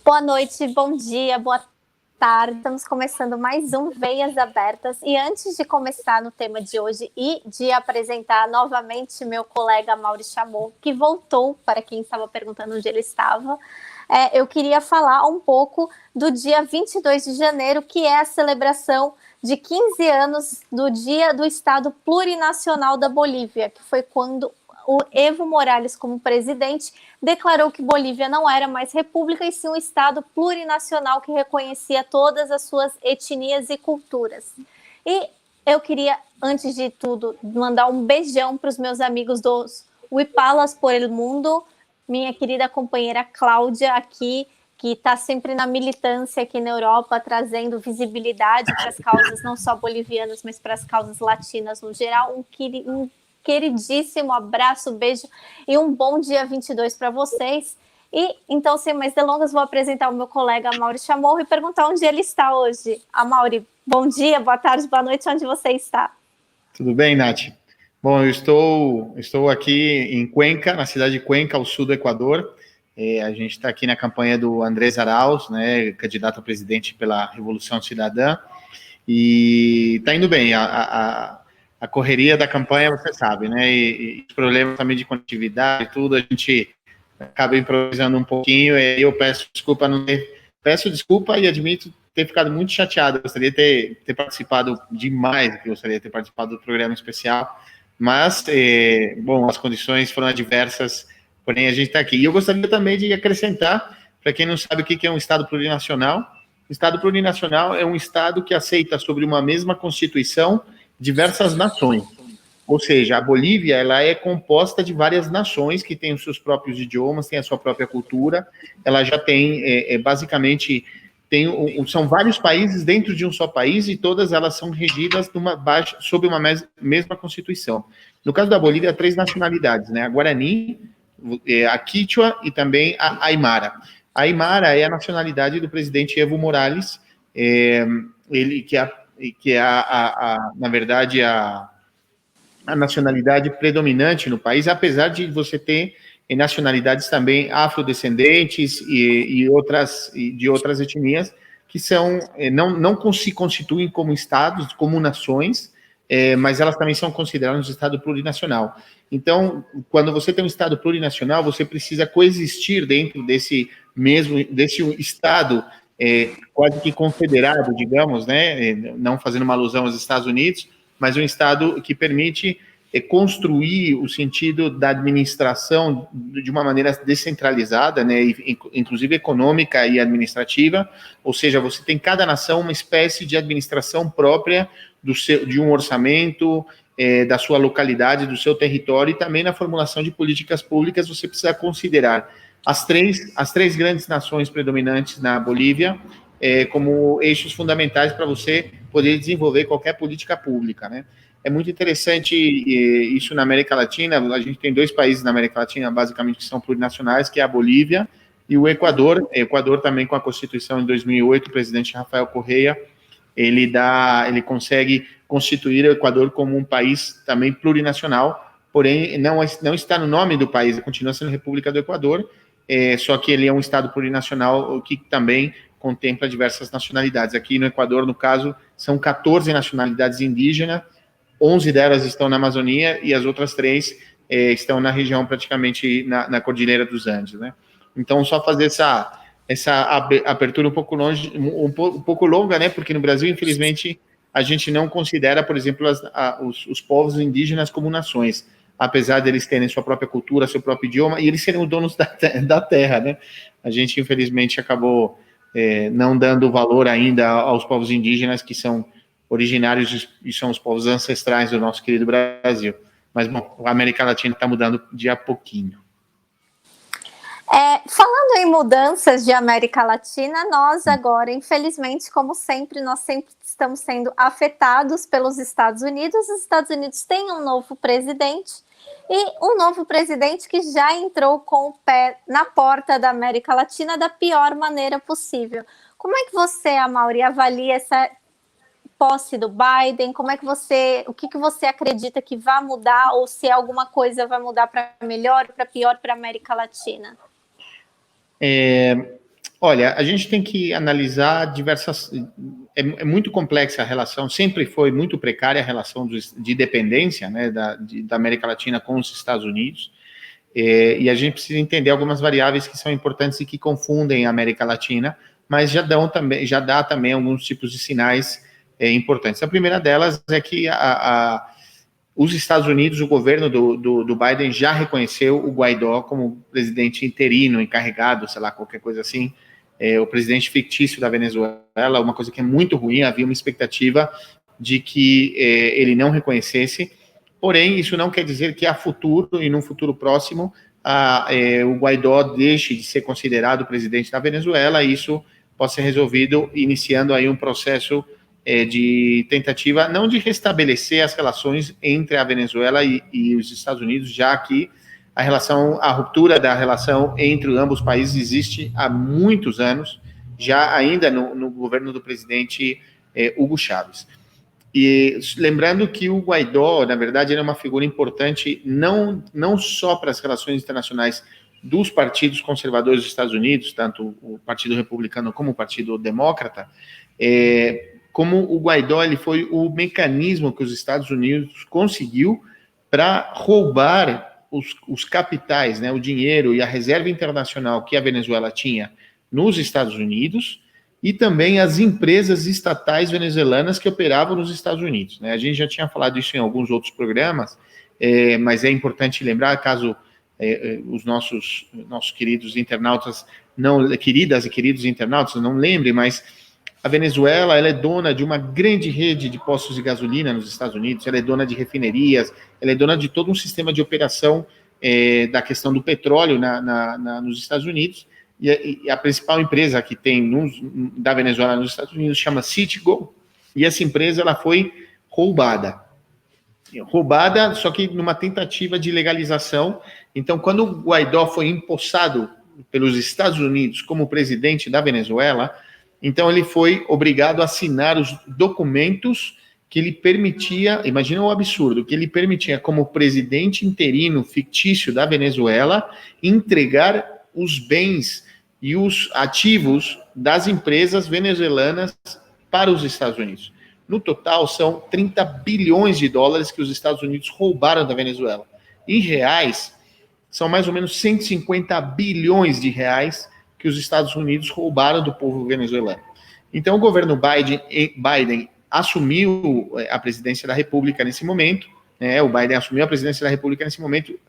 Boa noite, bom dia, boa tarde. Estamos começando mais um Veias Abertas. E antes de começar no tema de hoje e de apresentar novamente meu colega Mauri Chamou, que voltou, para quem estava perguntando onde ele estava, eu queria falar um pouco do dia 22 de janeiro, que é a celebração de 15 anos do Dia do Estado Plurinacional da Bolívia, que foi quando o Evo Morales, como presidente, declarou que Bolívia não era mais república e sim um Estado plurinacional que reconhecia todas as suas etnias e culturas. E eu queria, antes de tudo, mandar um beijão para os meus amigos dos Huipalas por el Mundo, minha querida companheira Cláudia aqui, que está sempre na militância aqui na Europa, trazendo visibilidade para as causas não só bolivianas, mas para as causas latinas no geral. Um queridíssimo abraço, beijo e um bom dia 22 para vocês. E então, sem mais delongas, vou apresentar o meu colega Mauri Chamorro e perguntar onde ele está hoje. Mauri, bom dia, boa tarde, boa noite, onde você está? Tudo bem, Nath? Bom, eu estou aqui em Cuenca, na cidade de Cuenca, ao sul do Equador. A gente está aqui na campanha do Andrés Arauz, né, candidato a presidente pela Revolução Cidadã, e está indo bem. A correria da campanha, você sabe, né, e os problemas também de conectividade e tudo, a gente acaba improvisando um pouquinho, e eu peço desculpa e admito ter ficado muito chateado. Eu gostaria de ter participado demais, gostaria de ter participado do programa especial, mas, bom, as condições foram adversas, porém a gente está aqui. E eu gostaria também de acrescentar, para quem não sabe o que é um Estado plurinacional, o Estado plurinacional é um Estado que aceita sobre uma mesma Constituição diversas nações. Ou seja, a Bolívia ela é composta de várias nações que têm os seus próprios idiomas, têm a sua própria cultura, ela já tem, basicamente, são vários países dentro de um só país e todas elas são regidas sob uma mesma Constituição. No caso da Bolívia, 3 nacionalidades, né? A Guarani, a Quechua e também a Aymara. A Aymara é a nacionalidade do presidente Evo Morales, ele que é, na verdade, a nacionalidade predominante no país, apesar de você ter nacionalidades também afrodescendentes e de outras etnias que não se constituem como estados, como nações, mas elas também são consideradas um estado plurinacional. Então, quando você tem um estado plurinacional, você precisa coexistir dentro desse estado quase que confederado, digamos, né? Não fazendo uma alusão aos Estados Unidos, mas um estado que permite construir o sentido da administração de uma maneira descentralizada, né, inclusive econômica e administrativa, ou seja, você tem cada nação uma espécie de administração própria de um orçamento, da sua localidade, do seu território, e também na formulação de políticas públicas você precisa considerar as três grandes nações predominantes na Bolívia como eixos fundamentais para você poder desenvolver qualquer política pública, né? É muito interessante isso na América Latina. A gente tem 2 países na América Latina, basicamente, que são plurinacionais, que é a Bolívia e o Equador. O Equador também, com a Constituição de 2008, o presidente Rafael Correa, ele consegue constituir o Equador como um país também plurinacional, porém, não está no nome do país, continua sendo República do Equador, só que ele é um Estado plurinacional que também contempla diversas nacionalidades. Aqui no Equador, no caso, são 14 nacionalidades indígenas, 11 delas estão na Amazônia e as outras 3 estão na região praticamente na Cordilheira dos Andes, né? Então, só fazer essa abertura um pouco longa, né? Porque no Brasil, infelizmente, a gente não considera, por exemplo, os povos indígenas como nações, apesar deles terem sua própria cultura, seu próprio idioma, e eles serem os donos da terra, né? A gente, infelizmente, acabou não dando valor ainda aos povos indígenas, que são originários e são os povos ancestrais do nosso querido Brasil. Mas, bom, a América Latina está mudando de a pouquinho. Falando em mudanças de América Latina, nós agora, infelizmente, como sempre, nós sempre estamos sendo afetados pelos Estados Unidos. Os Estados Unidos têm um novo presidente, e um novo presidente que já entrou com o pé na porta da América Latina da pior maneira possível. Como é que você, Mauri, avalia essa posse do Biden? O que você acredita que vai mudar, ou se alguma coisa vai mudar para melhor, para pior para a América Latina? Olha, a gente tem que analisar diversas... É muito complexa a relação, sempre foi muito precária a relação de dependência, né, da América Latina com os Estados Unidos, e a gente precisa entender algumas variáveis que são importantes e que confundem a América Latina, mas já dá também alguns tipos de sinais importantes. A primeira delas é que os Estados Unidos, o governo do Biden já reconheceu o Guaidó como presidente interino, encarregado, sei lá, qualquer coisa assim, o presidente fictício da Venezuela, uma coisa que é muito ruim. Havia uma expectativa de que ele não reconhecesse, porém, isso não quer dizer que a futuro, e num futuro próximo, o Guaidó deixe de ser considerado presidente da Venezuela, e isso pode ser resolvido iniciando aí um processo de tentativa, não de restabelecer as relações entre a Venezuela e os Estados Unidos, já que a ruptura da relação entre ambos os países existe há muitos anos, já ainda no governo do presidente Hugo Chávez. E lembrando que o Guaidó, na verdade, ele é uma figura importante não só para as relações internacionais dos partidos conservadores dos Estados Unidos, tanto o Partido Republicano como o Partido Democrata, como o Guaidó, ele foi o mecanismo que os Estados Unidos conseguiu para roubar os capitais, né, o dinheiro e a reserva internacional que a Venezuela tinha nos Estados Unidos, e também as empresas estatais venezuelanas que operavam nos Estados Unidos, né? A gente já tinha falado isso em alguns outros programas, mas é importante lembrar, caso os nossos queridos internautas, queridas e queridos internautas não lembrem, mas a Venezuela, ela é dona de uma grande rede de postos de gasolina nos Estados Unidos, ela é dona de refinerias, ela é dona de todo um sistema de operação da questão do petróleo nos Estados Unidos, e a principal empresa que tem da Venezuela nos Estados Unidos chama Citgo, e essa empresa ela foi roubada, só que numa tentativa de legalização. Então, quando o Guaidó foi empossado pelos Estados Unidos como presidente da Venezuela, então ele foi obrigado a assinar os documentos que ele permitia, imagina o absurdo, que ele permitia, como presidente interino fictício da Venezuela, entregar os bens e os ativos das empresas venezuelanas para os Estados Unidos. No total, são 30 bilhões de dólares que os Estados Unidos roubaram da Venezuela. Em reais, são mais ou menos 150 bilhões de reais que os Estados Unidos roubaram do povo venezuelano. Então, o governo Biden assumiu a presidência da República nesse momento, né? O Biden assumiu a presidência da República nesse momento,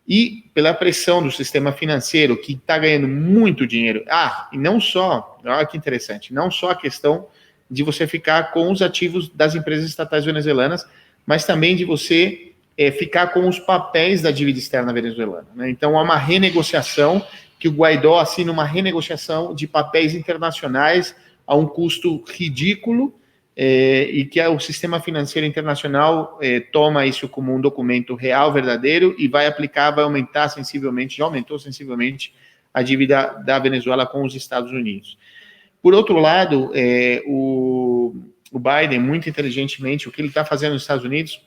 e pela pressão do sistema financeiro, que está ganhando muito dinheiro. E não só, olha que interessante, não só a questão de você ficar com os ativos das empresas estatais venezuelanas, mas também de você ficar com os papéis da dívida externa venezuelana, né? Então, há uma renegociação, que o Guaidó assina uma renegociação de papéis internacionais a um custo ridículo, e que o sistema financeiro internacional toma isso como um documento real, verdadeiro, e vai aumentar sensivelmente, já aumentou sensivelmente a dívida da Venezuela com os Estados Unidos. Por outro lado, o Biden, muito inteligentemente, o que ele está fazendo nos Estados Unidos,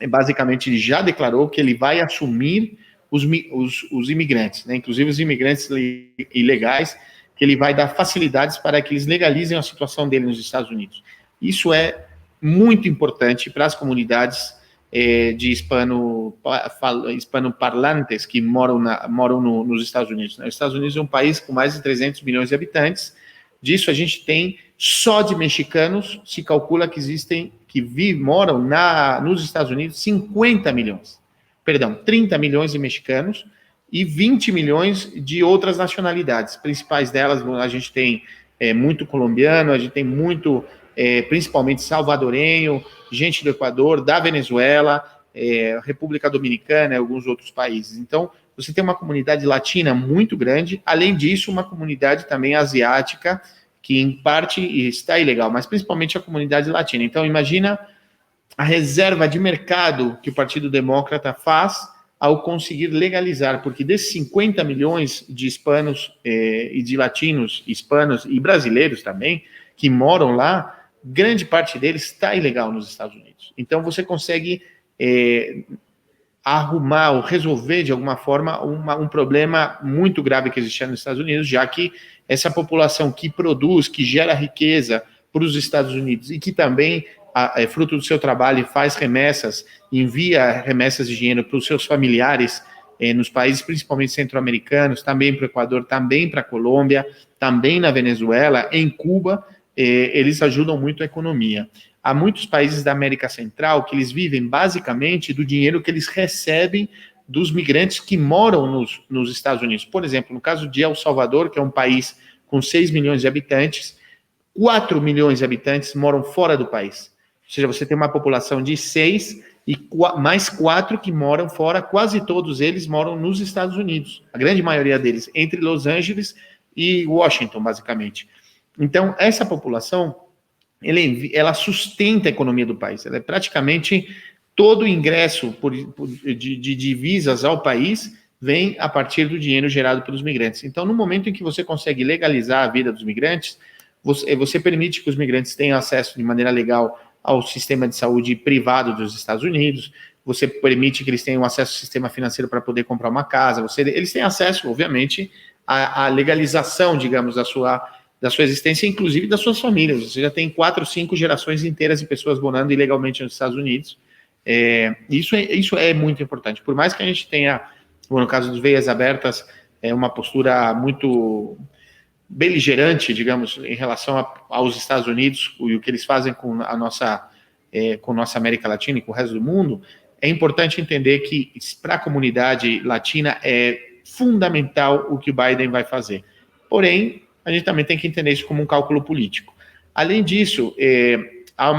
basicamente, ele já declarou que ele vai assumir os imigrantes, né, inclusive os imigrantes ilegais, que ele vai dar facilidades para que eles legalizem a situação dele nos Estados Unidos. Isso é muito importante para as comunidades de hispanoparlantes que moram nos Estados Unidos. Os Estados Unidos é um país com mais de 300 milhões de habitantes. Disso, a gente tem, só de mexicanos, se calcula que moram nos Estados Unidos 30 milhões de mexicanos e 20 milhões de outras nacionalidades. Principais delas, a gente tem muito colombiano, a gente tem muito, principalmente salvadorenho, gente do Equador, da Venezuela, República Dominicana e alguns outros países. Então, você tem uma comunidade latina muito grande, além disso, uma comunidade também asiática, que em parte está ilegal, mas principalmente a comunidade latina. Então, imagina a reserva de mercado que o Partido Democrata faz ao conseguir legalizar, porque desses 50 milhões de hispanos e de latinos, hispanos e brasileiros também, que moram lá, grande parte deles está ilegal nos Estados Unidos. Então, você consegue arrumar ou resolver, de alguma forma, um problema muito grave que existia nos Estados Unidos, já que essa população que produz, que gera riqueza para os Estados Unidos e que também, fruto do seu trabalho, faz remessas, envia remessas de dinheiro para os seus familiares nos países principalmente centro-americanos, também para o Equador, também para a Colômbia, também na Venezuela, em Cuba, eles ajudam muito a economia. Há muitos países da América Central que eles vivem basicamente do dinheiro que eles recebem dos migrantes que moram nos Estados Unidos. Por exemplo, no caso de El Salvador, que é um país com 6 milhões de habitantes, 4 milhões de habitantes moram fora do país. Ou seja, você tem uma população de 6 e mais 4 que moram fora, quase todos eles moram nos Estados Unidos. A grande maioria deles entre Los Angeles e Washington, basicamente. Então, essa população, ela sustenta a economia do país. Ela é praticamente todo o ingresso de divisas ao país vem a partir do dinheiro gerado pelos migrantes. Então, no momento em que você consegue legalizar a vida dos migrantes, você permite que os migrantes tenham acesso de maneira legal ao sistema de saúde privado dos Estados Unidos, você permite que eles tenham acesso ao sistema financeiro para poder comprar uma casa, eles têm acesso, obviamente, à legalização, digamos, da sua existência, inclusive das suas famílias. Você já tem 4, 5 gerações inteiras de pessoas morando ilegalmente nos Estados Unidos. Isso é muito importante. Por mais que a gente tenha, no caso dos Veias Abertas, uma postura muito beligerante, digamos, em relação aos Estados Unidos e o que eles fazem com a nossa América Latina e com o resto do mundo, é importante entender que para a comunidade latina é fundamental o que o Biden vai fazer. Porém, a gente também tem que entender isso como um cálculo político. Além disso, há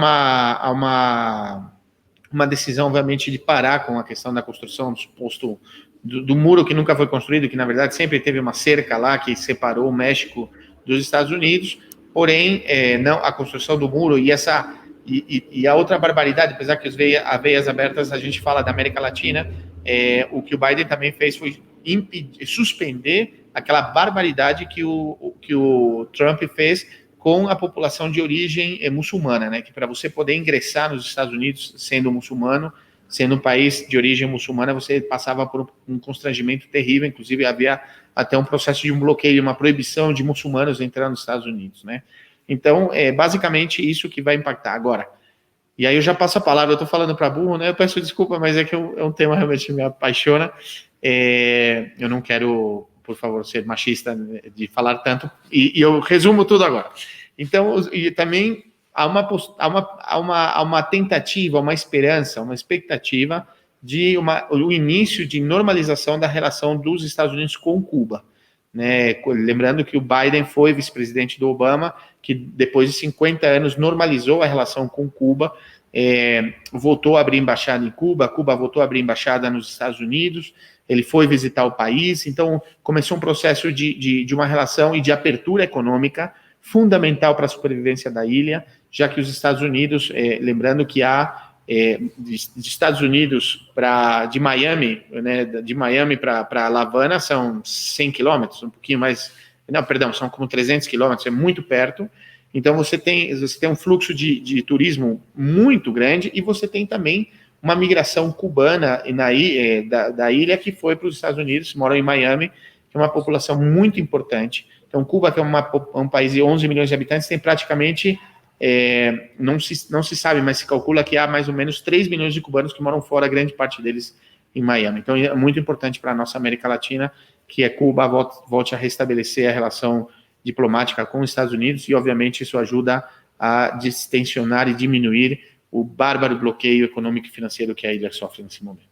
uma decisão, obviamente, de parar com a questão da construção do suposto do muro que nunca foi construído, que na verdade sempre teve uma cerca lá que separou o México dos Estados Unidos, porém, não a construção do muro e a outra barbaridade, apesar que as veias abertas a gente fala da América Latina, o que o Biden também fez foi suspender aquela barbaridade que o Trump fez com a população de origem muçulmana, né? Que para você poder ingressar nos Estados Unidos sendo muçulmano, sendo um país de origem muçulmana, você passava por um constrangimento terrível, inclusive havia até um processo de um bloqueio, uma proibição de muçulmanos entrar nos Estados Unidos, né? Então, é basicamente isso que vai impactar. Agora, e aí eu já passo a palavra, eu estou falando para burro, né? Eu peço desculpa, mas é que é um tema realmente que me apaixona. Eu não quero, por favor, ser machista de falar tanto, e eu resumo tudo agora. Então, e também há uma tentativa, uma esperança, uma expectativa de o início de normalização da relação dos Estados Unidos com Cuba. Né? Lembrando que o Biden foi vice-presidente do Obama, que depois de 50 anos normalizou a relação com Cuba, voltou a abrir embaixada em Cuba, Cuba voltou a abrir embaixada nos Estados Unidos, ele foi visitar o país, então começou um processo de uma relação e de abertura econômica fundamental para a sobrevivência da ilha, já que os Estados Unidos, lembrando que há de Estados Unidos de Miami, né, de Miami para La Habana são 100 quilômetros, um pouquinho mais, não, perdão, são como 300 quilômetros, é muito perto. Então você tem um fluxo de turismo muito grande e você tem também uma migração cubana da ilha que foi para os Estados Unidos, moram em Miami, que é uma população muito importante. Então Cuba, que é um país de 11 milhões de habitantes, tem praticamente, não se sabe, mas se calcula que há mais ou menos 3 milhões de cubanos que moram fora, grande parte deles em Miami. Então é muito importante para a nossa América Latina que Cuba volte a restabelecer a relação diplomática com os Estados Unidos e, obviamente, isso ajuda a distensionar e diminuir o bárbaro bloqueio econômico e financeiro que a ilha sofre nesse momento.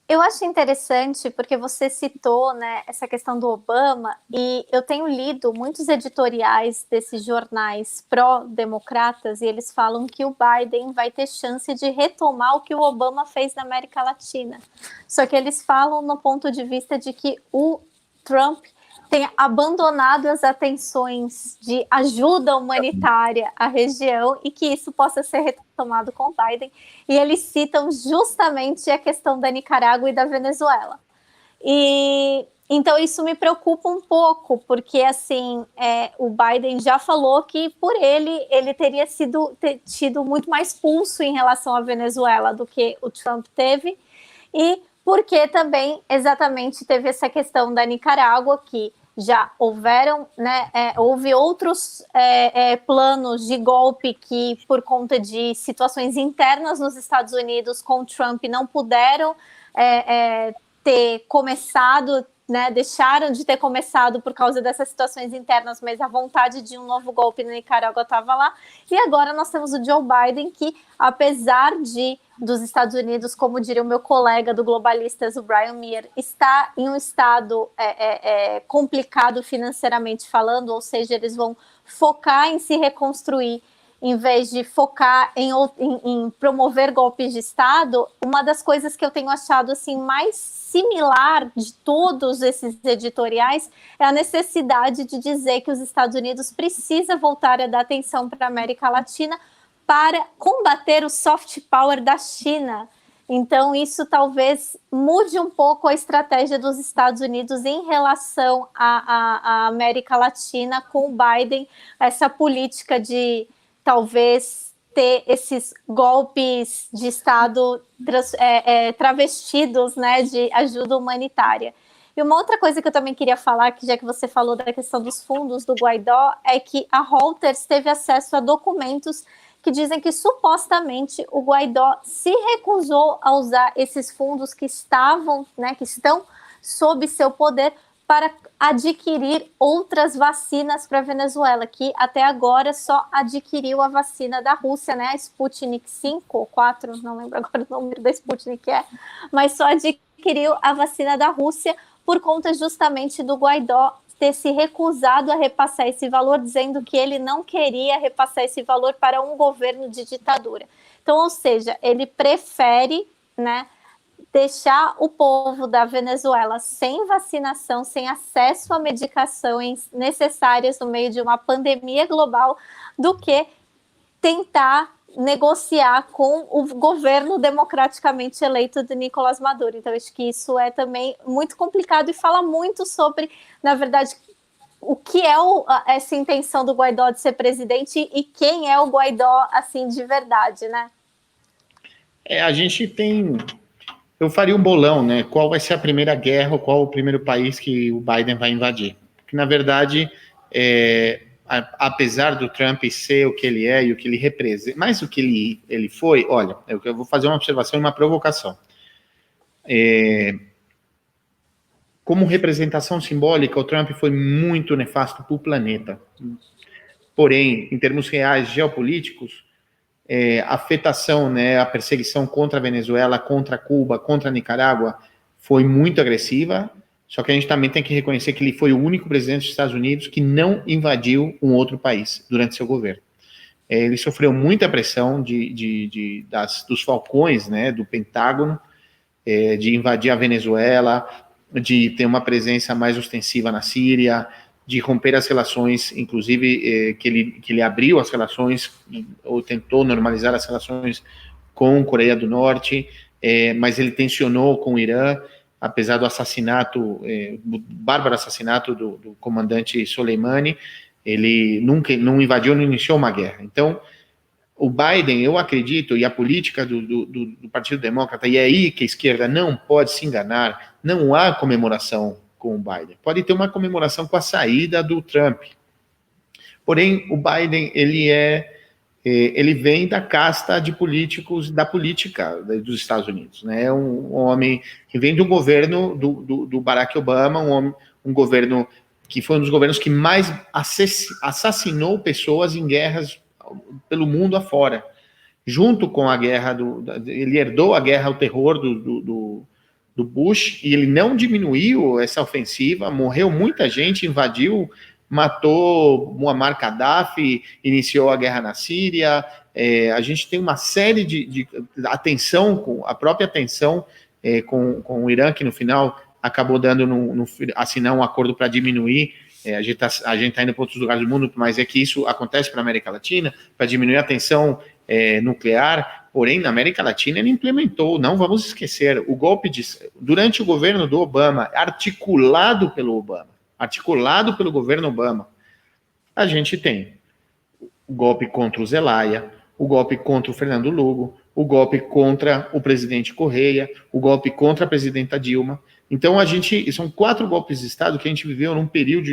Eu acho interessante porque você citou, né, essa questão do Obama, e eu tenho lido muitos editoriais desses jornais pró-democratas e eles falam que o Biden vai ter chance de retomar o que o Obama fez na América Latina. Só que eles falam no ponto de vista de que o Trump tem abandonado as atenções de ajuda humanitária à região e que isso possa ser retomado com o Biden. E eles citam justamente a questão da Nicarágua e da Venezuela. E então isso me preocupa um pouco, porque assim, o Biden já falou que por ele teria tido muito mais pulso em relação à Venezuela do que o Trump teve. e porque também exatamente teve essa questão da Nicarágua, que já houveram, né, houve outros planos de golpe que, por conta de situações internas nos Estados Unidos com Trump, não puderam ter começado, né, deixaram de ter começado por causa dessas situações internas, mas a vontade de um novo golpe na Nicarágua estava lá. E agora nós temos o Joe Biden, que, apesar dos Estados Unidos, como diria o meu colega do Globalistas, o Brian Mier, está em um estado complicado financeiramente falando, ou seja, eles vão focar em se reconstruir em vez de focar em promover golpes de Estado. Uma das coisas que eu tenho achado assim mais similar de todos esses editoriais é a necessidade de dizer que os Estados Unidos precisa voltar a dar atenção para a América Latina para combater o soft power da China. Então, isso talvez mude um pouco a estratégia dos Estados Unidos em relação à América Latina com o Biden, essa política de talvez ter esses golpes de Estado travestidos, né, de ajuda humanitária. E uma outra coisa que eu também queria falar, que já que você falou da questão dos fundos do Guaidó, é que a Reuters teve acesso a documentos que dizem que supostamente o Guaidó se recusou a usar esses fundos que estavam, né, que estão sob seu poder para adquirir outras vacinas para a Venezuela, que até agora só adquiriu a vacina da Rússia, né, a Sputnik 5 ou 4, não lembro agora o número da Sputnik mas só adquiriu a vacina da Rússia por conta justamente do Guaidó ter se recusado a repassar esse valor, dizendo que ele não queria repassar esse valor para um governo de ditadura. Então, ou seja, ele prefere, né, deixar o povo da Venezuela sem vacinação, sem acesso a medicações necessárias no meio de uma pandemia global, do que tentar negociar com o governo democraticamente eleito de Nicolás Maduro. Então, acho que isso é também muito complicado e fala muito sobre, na verdade, o que é essa intenção do Guaidó de ser presidente e quem é o Guaidó, assim, de verdade, né? A gente tem... Eu faria um bolão, né? Qual vai ser a primeira guerra ou qual o primeiro país que o Biden vai invadir? Porque, na verdade, apesar do Trump ser o que ele é e o que ele representa, mais o que ele foi, olha, eu vou fazer uma observação e uma provocação. Como representação simbólica, o Trump foi muito nefasto para o planeta. Porém, em termos reais, geopolíticos, a afetação, né, a perseguição contra a Venezuela, contra Cuba, contra a Nicarágua, foi muito agressiva, só que a gente também tem que reconhecer que ele foi o único presidente dos Estados Unidos que não invadiu um outro país durante seu governo. Ele sofreu muita pressão dos falcões, né, do Pentágono, de invadir a Venezuela, de ter uma presença mais ostensiva na Síria, de romper as relações, inclusive que ele abriu as relações, ou tentou normalizar as relações com a Coreia do Norte, mas ele tensionou com o Irã, apesar do assassinato, bárbaro assassinato do comandante Soleimani, ele nunca não invadiu, não iniciou uma guerra. Então, o Biden, eu acredito, e a política do Partido Democrata, e é aí que a esquerda não pode se enganar, não há comemoração com o Biden. Pode ter uma comemoração com a saída do Trump. Porém, o Biden, ele vem da casta de políticos, da política dos Estados Unidos, né? Um homem que vem do governo do Barack Obama, um governo que foi um dos governos que mais assassinou pessoas em guerras pelo mundo afora. Junto com a guerra, ele herdou a guerra ao terror do Bush, e ele não diminuiu essa ofensiva, morreu muita gente, invadiu, matou Muammar Gaddafi, iniciou a guerra na Síria. A gente tem uma série de atenção, a própria atenção com o Irã, que no final acabou dando assinar um acordo para diminuir. A gente está indo para outros lugares do mundo, mas é que isso acontece para a América Latina, para diminuir a tensão nuclear. Porém, na América Latina ele implementou, não vamos esquecer, o golpe durante o governo do Obama, articulado pelo governo Obama, a gente tem o golpe contra o Zelaya, o golpe contra o Fernando Lugo, o golpe contra o presidente Correia, o golpe contra a presidenta Dilma. Então, são 4 golpes de Estado que a gente viveu num período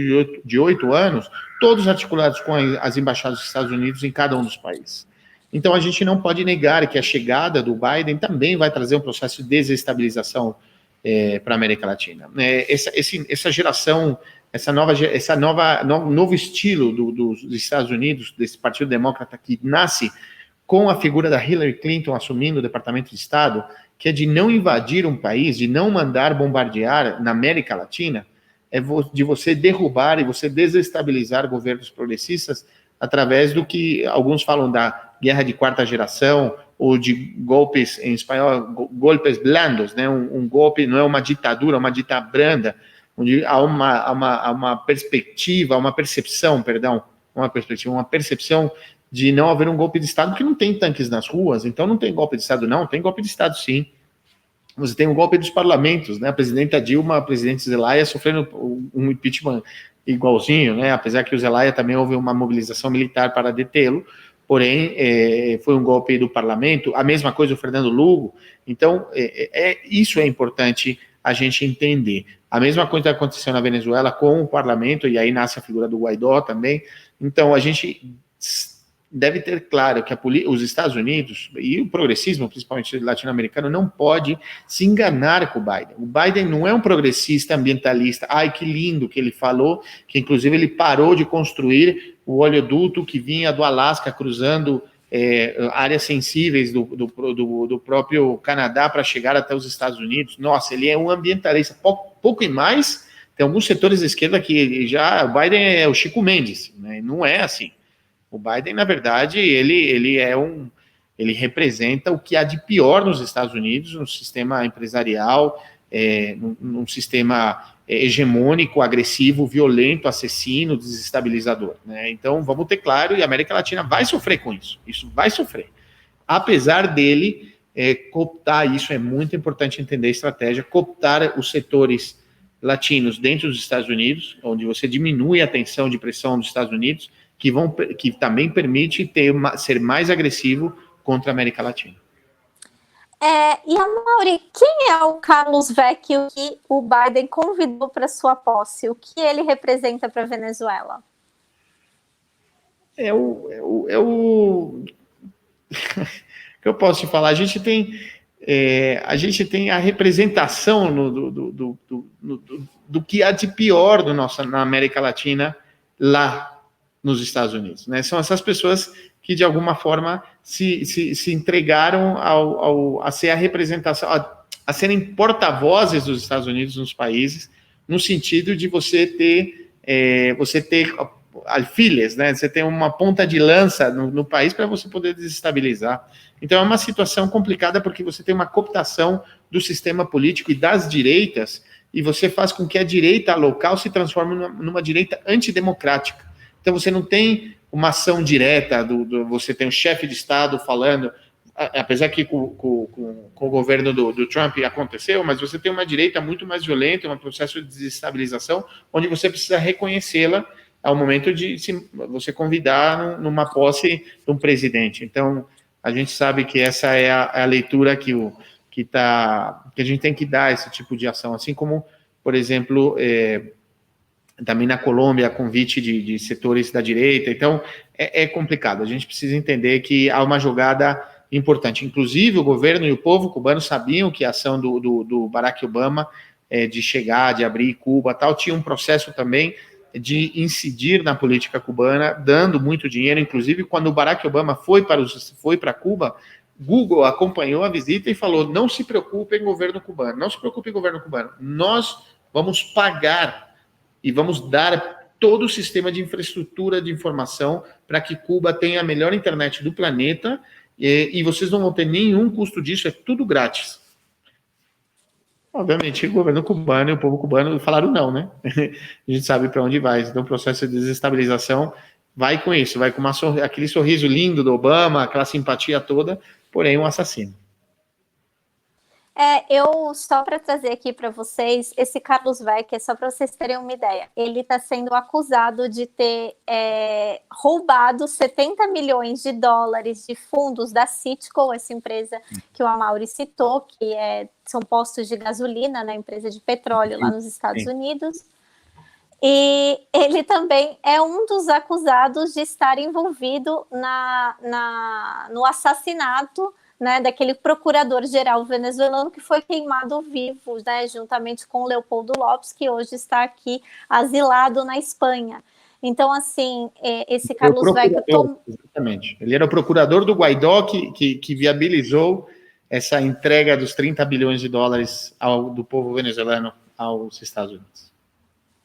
de 8 anos, todos articulados com as embaixadas dos Estados Unidos em cada um dos países. Então, a gente não pode negar que a chegada do Biden também vai trazer um processo de desestabilização para a América Latina. Essa geração, novo estilo dos Estados Unidos, desse Partido Democrata que nasce com a figura da Hillary Clinton assumindo o Departamento de Estado, que é de não invadir um país, de não mandar bombardear na América Latina, de você derrubar e você desestabilizar governos progressistas através do que alguns falam da guerra de 4ª geração, ou de golpes, em espanhol, golpes blandos, né? Um golpe não é uma ditadura, é uma ditadura branda, onde há uma perspectiva, uma percepção de não haver um golpe de Estado, porque não tem tanques nas ruas, então não tem golpe de Estado não, tem golpe de Estado sim. Você tem um golpe dos parlamentos, né? A presidenta Dilma, a presidente Zelaya sofrendo um impeachment igualzinho, né? Apesar que o Zelaya também houve uma mobilização militar para detê-lo, porém foi um golpe do parlamento, a mesma coisa o Fernando Lugo. Então, isso é importante a gente entender. A mesma coisa aconteceu na Venezuela com o parlamento, e aí nasce a figura do Guaidó também. Então, a gente deve ter claro que os Estados Unidos e o progressismo, principalmente latino-americano, não pode se enganar com o Biden. O Biden não é um progressista ambientalista. Ai, que lindo que ele falou, que inclusive ele parou de construir o oleoduto que vinha do Alasca cruzando áreas sensíveis do próprio Canadá para chegar até os Estados Unidos. Nossa, ele é um ambientalista. Pouco e mais, tem alguns setores da esquerda que já... O Biden é o Chico Mendes, né? Não é assim. O Biden, na verdade, ele representa o que há de pior nos Estados Unidos, no sistema empresarial, num sistema hegemônico, agressivo, violento, assassino, desestabilizador, né? Então, vamos ter claro, e a América Latina vai sofrer com isso. Isso vai sofrer. Apesar dele cooptar, isso é muito importante entender a estratégia, cooptar os setores latinos dentro dos Estados Unidos, onde você diminui a tensão de pressão dos Estados Unidos, que também permite ser mais agressivo contra a América Latina. E a Mauri, quem é o Carlos Vecchio que o Biden convidou para sua posse? O que ele representa para a Venezuela? O que eu posso te falar? A gente tem a representação do que há de pior na América Latina lá nos Estados Unidos, né? São essas pessoas que, de alguma forma, se entregaram a ser a representação, a serem porta-vozes dos Estados Unidos nos países, no sentido de você ter alfiles, né? Você tem uma ponta de lança no país para você poder desestabilizar. Então, é uma situação complicada, porque você tem uma cooptação do sistema político e das direitas, e você faz com que a direita local se transforme numa direita antidemocrática. Então, você não tem uma ação direta, você tem o chefe de Estado falando, apesar que com o governo do Trump aconteceu, mas você tem uma direita muito mais violenta, um processo de desestabilização, onde você precisa reconhecê-la ao momento de você convidar numa posse de um presidente. Então, a gente sabe que essa é a leitura que a gente tem que dar a esse tipo de ação, assim como, por exemplo, também na Colômbia, convite de setores da direita. Então, é complicado. A gente precisa entender que há uma jogada importante. Inclusive, o governo e o povo cubano sabiam que a ação do Barack Obama de chegar, de abrir Cuba, tal, tinha um processo também de incidir na política cubana, dando muito dinheiro. Inclusive, quando o Barack Obama foi para Cuba, Google acompanhou a visita e falou: não se preocupem, governo cubano, não se preocupe, governo cubano, nós vamos pagar e vamos dar todo o sistema de infraestrutura de informação para que Cuba tenha a melhor internet do planeta, e vocês não vão ter nenhum custo disso, é tudo grátis. Obviamente, o governo cubano e o povo cubano falaram não, né? A gente sabe para onde vai. Então, o processo de desestabilização vai com isso, vai com aquele sorriso lindo do Obama, aquela simpatia toda, porém um assassino. Eu, só para trazer aqui para vocês, esse Carlos Vecchi, só para vocês terem uma ideia, ele está sendo acusado de ter roubado 70 milhões de dólares de fundos da Citgo, essa empresa que o Amaury citou, que são postos de gasolina, né, empresa de petróleo lá nos Estados Unidos. E ele também é um dos acusados de estar envolvido no assassinato, né, daquele procurador-geral venezuelano que foi queimado vivo, né, juntamente com Leopoldo Lopes, que hoje está aqui asilado na Espanha. Então, assim, esse Carlos Vecchi... Exatamente. Ele era o procurador do Guaidó que viabilizou essa entrega dos 30 bilhões de dólares do povo venezuelano aos Estados Unidos.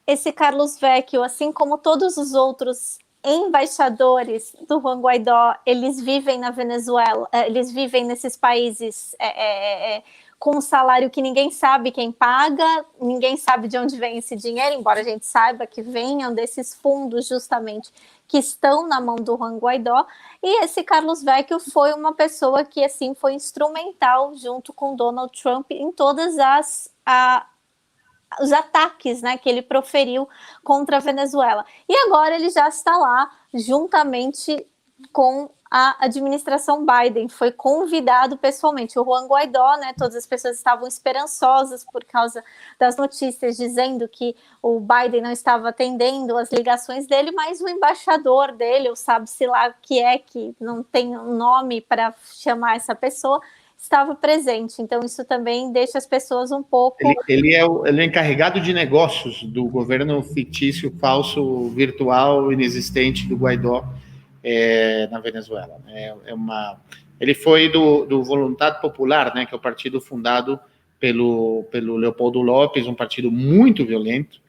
Esse Carlos Vecchi, assim como todos os outros embaixadores do Juan Guaidó, eles vivem na Venezuela, eles vivem nesses países com um salário que ninguém sabe quem paga, ninguém sabe de onde vem esse dinheiro, embora a gente saiba que venham desses fundos justamente que estão na mão do Juan Guaidó. E esse Carlos Vecchi foi uma pessoa que assim foi instrumental junto com Donald Trump em todas os ataques, né, que ele proferiu contra a Venezuela. E agora ele já está lá juntamente com a administração Biden, foi convidado pessoalmente. O Juan Guaidó, né, todas as pessoas estavam esperançosas por causa das notícias dizendo que o Biden não estava atendendo as ligações dele, mas o embaixador dele, ou sabe-se lá o que não tem um nome para chamar essa pessoa, estava presente, então isso também deixa as pessoas um pouco... Ele é o encarregado de negócios do governo fictício, falso, virtual, inexistente do Guaidó na Venezuela. Ele foi do Voluntad Popular, né, que é o partido fundado pelo Leopoldo López, um partido muito violento,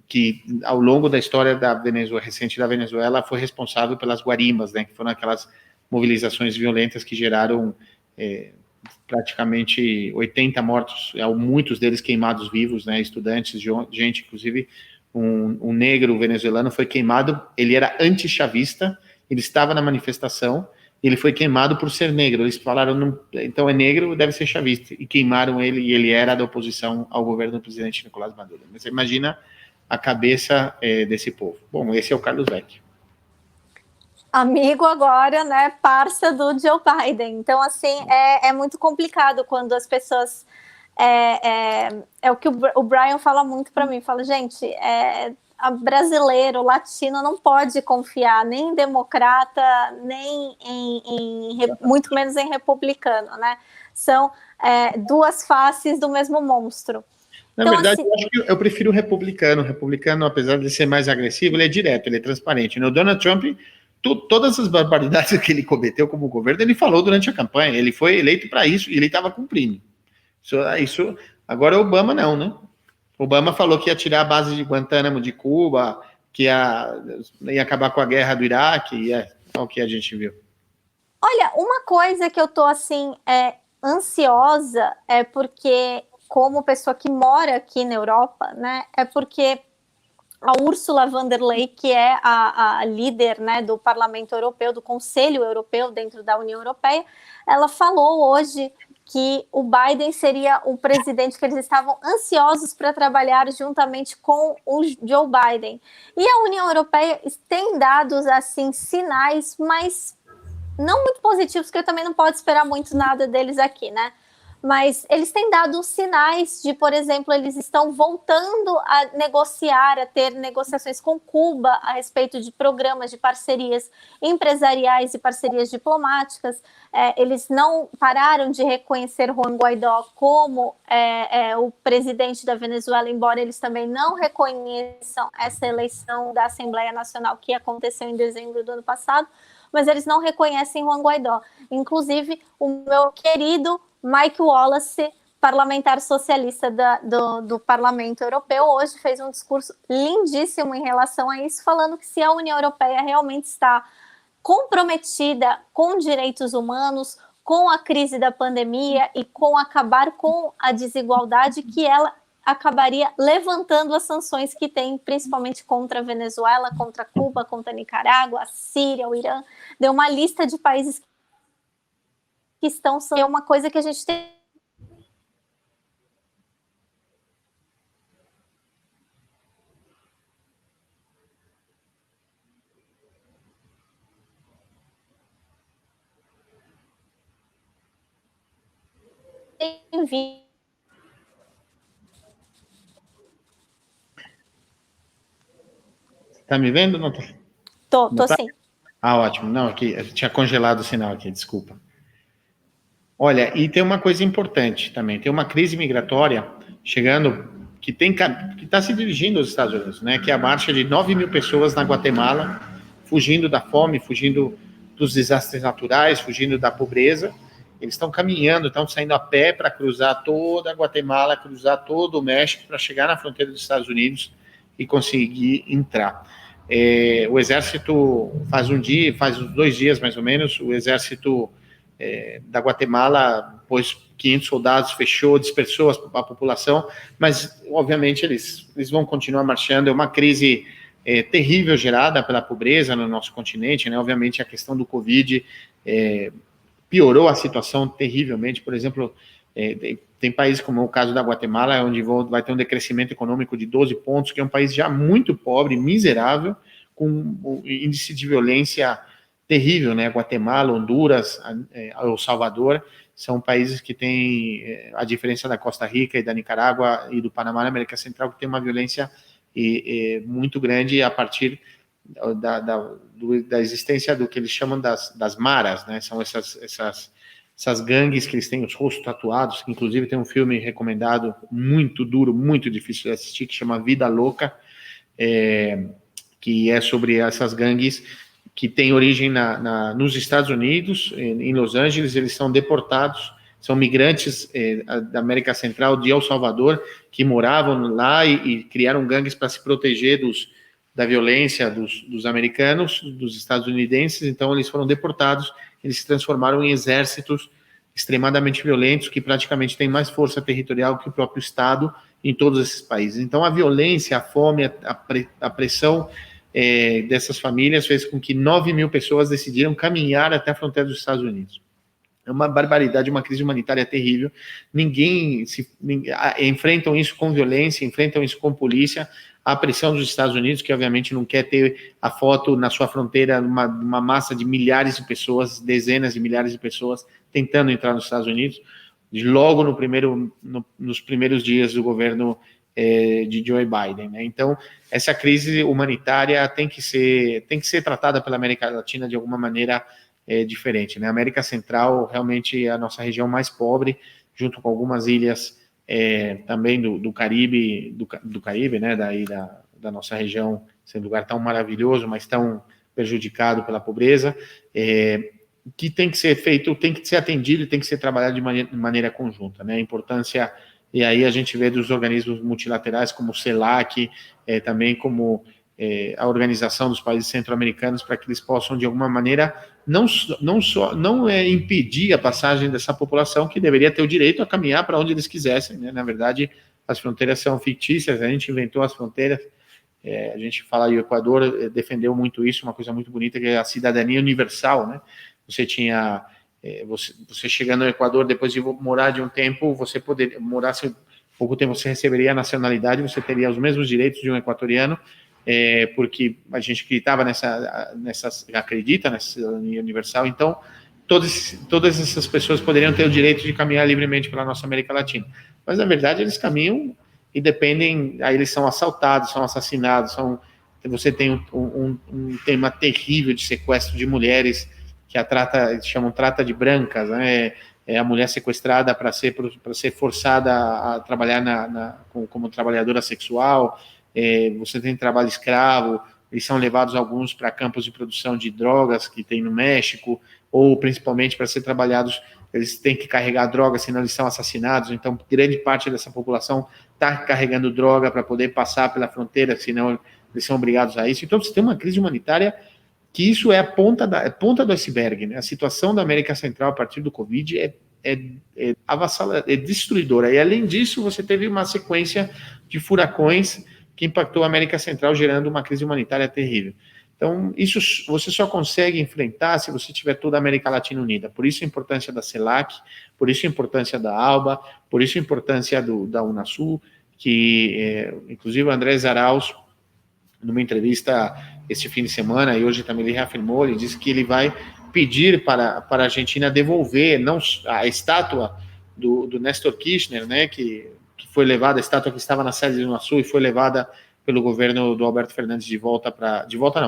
que ao longo da história recente da Venezuela foi responsável pelas guarimbas, né, que foram aquelas mobilizações violentas que geraram praticamente 80 mortos, muitos deles queimados vivos, né, estudantes, gente, inclusive um negro venezuelano foi queimado, ele era antichavista, ele estava na manifestação, ele foi queimado por ser negro, eles falaram, então é negro, deve ser chavista, e queimaram ele, e ele era da oposição ao governo do presidente Nicolás Maduro. Mas você imagina a cabeça desse povo. Bom, esse é o Carlos Vecchi. Amigo agora, né, parça do Joe Biden. Então, assim, é muito complicado quando as pessoas... É o que o Brian fala muito para mim, fala, gente, brasileiro, latino, não pode confiar nem em democrata, nem muito menos em republicano, né? São duas faces do mesmo monstro. Na verdade, assim, eu acho que eu prefiro o republicano. O republicano, apesar de ser mais agressivo, ele é direto, ele é transparente. O Donald Trump, todas as barbaridades que ele cometeu como governo, ele falou durante a campanha. Ele foi eleito para isso e ele estava cumprindo. Isso. Agora, Obama não, né? Obama falou que ia tirar a base de Guantánamo de Cuba, que ia acabar com a guerra do Iraque, e é o que a gente viu. Olha, uma coisa que eu tô, assim, ansiosa é porque, como pessoa que mora aqui na Europa, né, é porque a Ursula von der Leyen, que é a líder, né, do Parlamento Europeu, do Conselho Europeu dentro da União Europeia, ela falou hoje que o Biden seria o presidente que eles estavam ansiosos para trabalhar juntamente com o Joe Biden. E a União Europeia tem dado, assim, sinais, mas não muito positivos, porque eu também não posso esperar muito nada deles aqui, né? Mas eles têm dado sinais de, por exemplo, eles estão voltando a negociar, a ter negociações com Cuba a respeito de programas de parcerias empresariais e parcerias diplomáticas. Eles não pararam de reconhecer Juan Guaidó como o presidente da Venezuela, embora eles também não reconheçam essa eleição da Assembleia Nacional que aconteceu em dezembro do ano passado, mas eles não reconhecem Juan Guaidó. Inclusive, o meu querido Mike Wallace, parlamentar socialista do Parlamento Europeu, hoje fez um discurso lindíssimo em relação a isso, falando que se a União Europeia realmente está comprometida com direitos humanos, com a crise da pandemia e com acabar com a desigualdade, que ela acabaria levantando as sanções que tem, principalmente contra a Venezuela, contra Cuba, contra a Nicarágua, a Síria, o Irã. Deu uma lista de países que estão... É uma coisa que a gente tem bem-vindo. Tá me vendo? Não Tô tá? sim. Ah, ótimo. Não, aqui tinha congelado o sinal aqui, desculpa. Olha, e tem uma coisa importante também, tem uma crise migratória chegando que está se dirigindo aos Estados Unidos, né? Que é a marcha de 9 mil pessoas na Guatemala, fugindo da fome, fugindo dos desastres naturais, fugindo da pobreza. Eles estão caminhando, estão saindo a pé para cruzar toda a Guatemala, cruzar todo o México para chegar na fronteira dos Estados Unidos e conseguir entrar. O exército faz uns 2 dias mais ou menos, o exército da Guatemala pôs 500 soldados, fechou, dispersou a população, mas obviamente eles vão continuar marchando. É uma crise terrível gerada pela pobreza no nosso continente, né? Obviamente a questão do Covid piorou a situação terrivelmente. Por exemplo, tem países como o caso da Guatemala, onde vai ter um decrescimento econômico de 12 pontos, que é um país já muito pobre, miserável, com um índice de violência terrível, né? Guatemala, Honduras, El Salvador, são países que têm a diferença da Costa Rica e da Nicarágua e do Panamá na América Central, que tem uma violência muito grande a partir da existência do que eles chamam das maras, né? São essas gangues que eles têm os rostos tatuados, que inclusive tem um filme recomendado, muito duro, muito difícil de assistir, que chama Vida Louca, que é sobre essas gangues que têm origem nos Estados Unidos, em Los Angeles. Eles são deportados, são migrantes da América Central, de El Salvador, que moravam lá e criaram gangues para se proteger da violência dos americanos, dos estadunidenses. Então eles foram deportados, eles se transformaram em exércitos extremadamente violentos, que praticamente têm mais força territorial que o próprio Estado em todos esses países. Então a violência, a fome, a pressão dessas famílias fez com que 9 mil pessoas decidiram caminhar até a fronteira dos Estados Unidos. É uma barbaridade, uma crise humanitária terrível. Ninguém enfrentam isso com violência, enfrentam isso com polícia. A pressão dos Estados Unidos, que obviamente não quer ter a foto na sua fronteira, uma massa de milhares de pessoas, dezenas de milhares de pessoas tentando entrar nos Estados Unidos, logo nos primeiros dias do governo de Joe Biden, né? Então, essa crise humanitária tem que ser tratada pela América Latina de alguma maneira diferente, né? A América Central realmente é a nossa região mais pobre, junto com algumas ilhas também do Caribe, do Caribe, né? Daí da nossa região, sendo um lugar tão maravilhoso, mas tão prejudicado pela pobreza, que tem que ser feito, tem que ser atendido e tem que ser trabalhado de maneira conjunta, né? A importância. E aí a gente vê dos organismos multilaterais como o CELAC, também como a Organização dos Países Centro-Americanos, para que eles possam, de alguma maneira, não impedir a passagem dessa população, que deveria ter o direito a caminhar para onde eles quisessem, né? Na verdade, as fronteiras são fictícias, a gente inventou as fronteiras, a gente fala, e o Equador defendeu muito isso, uma coisa muito bonita, que é a cidadania universal, né? Você chegando no Equador, depois de morar de um tempo, você poderia morar pouco tempo, você receberia a nacionalidade, você teria os mesmos direitos de um equatoriano, porque a gente acreditava acredita nessa cidadania universal. Então todas essas pessoas poderiam ter o direito de caminhar livremente pela nossa América Latina, mas na verdade eles caminham e dependem, aí eles são assaltados, são assassinados, você tem um tema terrível de sequestro de mulheres, que chamam trata de brancas, né? A mulher sequestrada para ser forçada a trabalhar como trabalhadora sexual. Você tem trabalho escravo, eles são levados alguns para campos de produção de drogas que tem no México, ou principalmente para ser trabalhados, eles têm que carregar droga, senão eles são assassinados. Então grande parte dessa população está carregando droga para poder passar pela fronteira, senão eles são obrigados a isso. Então você tem uma crise humanitária que isso é a ponta do iceberg, né? A situação da América Central a partir do Covid é avassaladora, é destruidora. E além disso, você teve uma sequência de furacões que impactou a América Central, gerando uma crise humanitária terrível. Então, isso você só consegue enfrentar se você tiver toda a América Latina unida. Por isso a importância da CELAC, por isso a importância da ALBA, por isso a importância da Unasul, que inclusive o Andrés Arauz, numa entrevista esse fim de semana, e hoje também ele reafirmou, ele disse que ele vai pedir para a Argentina devolver não a estátua do Nestor Kirchner, né, que foi levada, a estátua que estava na sede do Unasul e foi levada pelo governo do Alberto Fernandes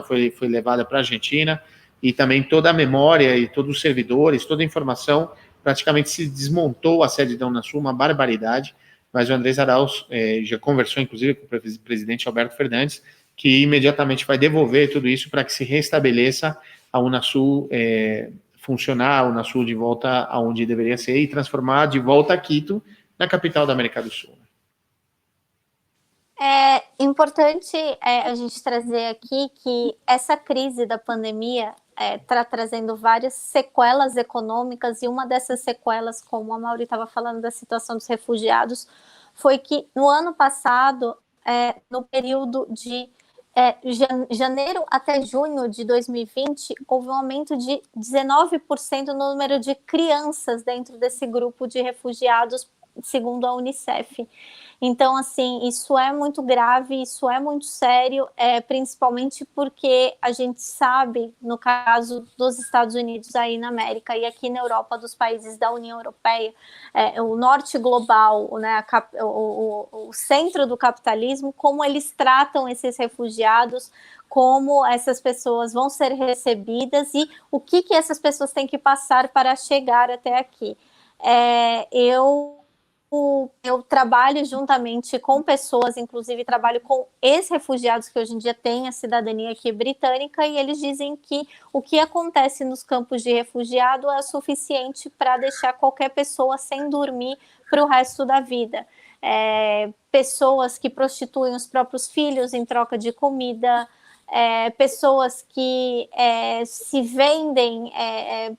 foi levada para a Argentina, e também toda a memória e todos os servidores, toda a informação, praticamente se desmontou a sede da Unasul, uma barbaridade, mas o Andrés Arauz já conversou, inclusive, com o presidente Alberto Fernandes, que imediatamente vai devolver tudo isso para que se restabeleça a Unasul funcionar, a Unasul de volta aonde deveria ser e transformar de volta a Quito na capital da América do Sul. É importante a gente trazer aqui que essa crise da pandemia está trazendo várias sequelas econômicas, e uma dessas sequelas, como a Mauri estava falando da situação dos refugiados, foi que no ano passado, no período de janeiro até junho de 2020, houve um aumento de 19% no número de crianças dentro desse grupo de refugiados, segundo a Unicef. Então, assim, isso é muito grave, isso é muito sério, principalmente porque a gente sabe, no caso dos Estados Unidos aí na América e aqui na Europa, dos países da União Europeia, o norte global, né, o centro do capitalismo, como eles tratam esses refugiados, como essas pessoas vão ser recebidas e o que essas pessoas têm que passar para chegar até aqui. Eu trabalho juntamente com pessoas, inclusive trabalho com ex-refugiados que hoje em dia têm a cidadania aqui britânica, e eles dizem que o que acontece nos campos de refugiado é suficiente para deixar qualquer pessoa sem dormir para o resto da vida. Pessoas que prostituem os próprios filhos em troca de comida, pessoas que se vendem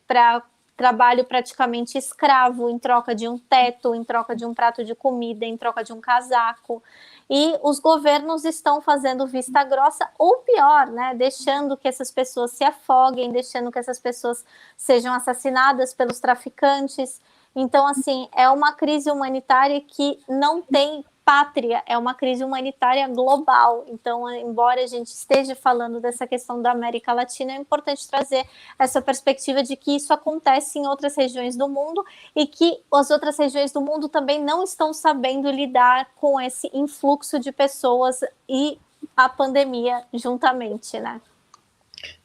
para trabalho praticamente escravo em troca de um teto, em troca de um prato de comida, em troca de um casaco. E os governos estão fazendo vista grossa, ou pior, né, deixando que essas pessoas se afoguem, deixando que essas pessoas sejam assassinadas pelos traficantes. Então, assim, é uma crise humanitária que não tem pátria, é uma crise humanitária global. Então, embora a gente esteja falando dessa questão da América Latina, é importante trazer essa perspectiva de que isso acontece em outras regiões do mundo e que as outras regiões do mundo também não estão sabendo lidar com esse influxo de pessoas e a pandemia juntamente, né?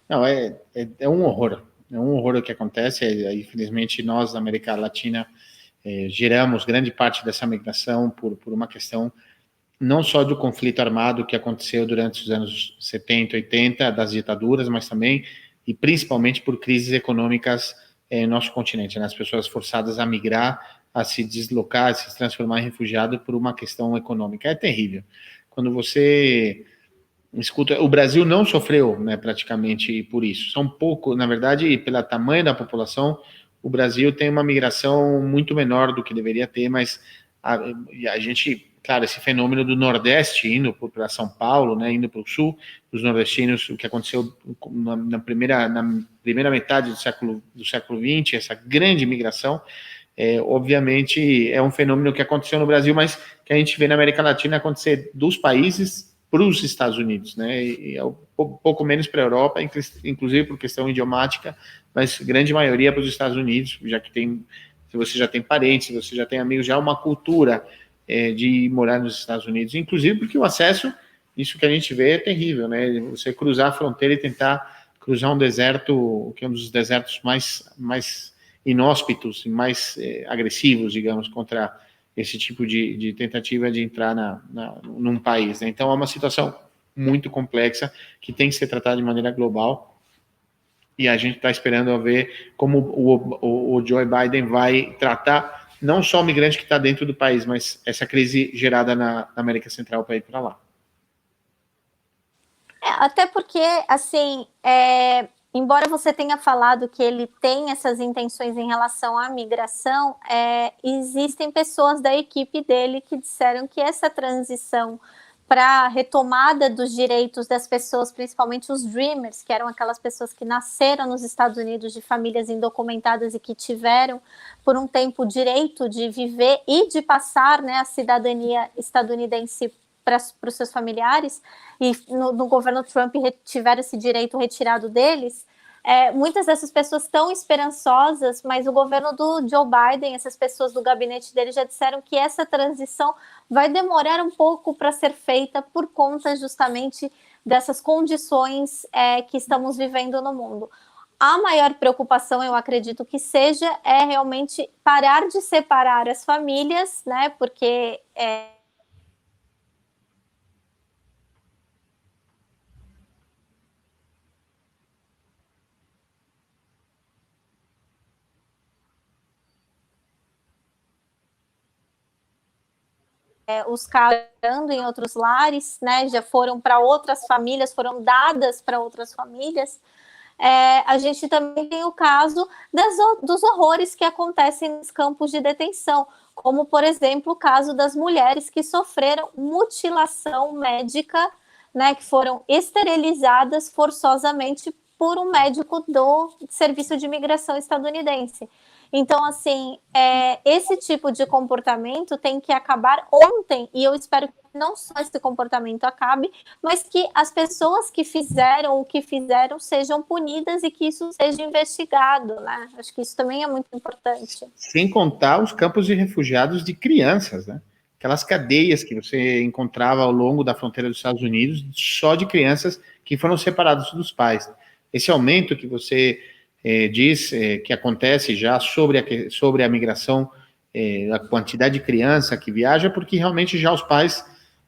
Não, é um horror. É um horror o que acontece. Infelizmente, nós, da América Latina, geramos grande parte dessa migração por uma questão não só do conflito armado que aconteceu durante os anos 70, 80, das ditaduras, mas também e principalmente por crises econômicas no nosso continente, né? As pessoas forçadas a migrar, a se deslocar, a se transformar em refugiado por uma questão econômica. É terrível. Quando você escuta, o Brasil não sofreu, né, praticamente por isso. São pouco, na verdade, pelo tamanho da população, o Brasil tem uma migração muito menor do que deveria ter, mas a gente, claro, esse fenômeno do Nordeste indo para São Paulo, né, indo para o Sul, os nordestinos, o que aconteceu na primeira metade do século XX, essa grande migração, obviamente é um fenômeno que aconteceu no Brasil, mas que a gente vê na América Latina acontecer dos países para os Estados Unidos, né, e é um pouco menos para a Europa, inclusive por questão idiomática, mas grande maioria para os Estados Unidos, já que se você já tem parentes, se você já tem amigos, já há uma cultura de morar nos Estados Unidos, inclusive porque o acesso, isso que a gente vê é terrível, né, você cruzar a fronteira e tentar cruzar um deserto, que é um dos desertos mais inóspitos e mais agressivos, digamos, contra esse tipo de tentativa de entrar num país, né? Então é uma situação muito complexa que tem que ser tratada de maneira global, e a gente está esperando a ver como o Joe Biden vai tratar não só o migrante que está dentro do país, mas essa crise gerada na América Central para ir para lá. Até porque, assim, embora você tenha falado que ele tem essas intenções em relação à migração, existem pessoas da equipe dele que disseram que essa transição para a retomada dos direitos das pessoas, principalmente os Dreamers, que eram aquelas pessoas que nasceram nos Estados Unidos de famílias indocumentadas e que tiveram, por um tempo, o direito de viver e de passar, né, a cidadania estadunidense para os seus familiares, e no governo Trump tiveram esse direito retirado deles, muitas dessas pessoas estão esperançosas, mas o governo do Joe Biden, essas pessoas do gabinete dele já disseram que essa transição vai demorar um pouco para ser feita por conta justamente dessas condições que estamos vivendo no mundo. A maior preocupação, eu acredito que seja, realmente parar de separar as famílias, né? Porque os casos em outros lares, né? Já foram para outras famílias, foram dadas para outras famílias. A gente também tem o caso dos horrores que acontecem nos campos de detenção, como, por exemplo, o caso das mulheres que sofreram mutilação médica, né, que foram esterilizadas forçosamente por um médico do Serviço de Imigração estadunidense. Então, assim, esse tipo de comportamento tem que acabar ontem, e eu espero que não só esse comportamento acabe, mas que as pessoas que fizeram o que fizeram sejam punidas e que isso seja investigado, né? Acho que isso também é muito importante. Sem contar os campos de refugiados de crianças, né? Aquelas cadeias que você encontrava ao longo da fronteira dos Estados Unidos, só de crianças que foram separadas dos pais. Esse aumento que você diz que acontece já sobre a migração, a quantidade de criança que viaja, porque realmente já os pais,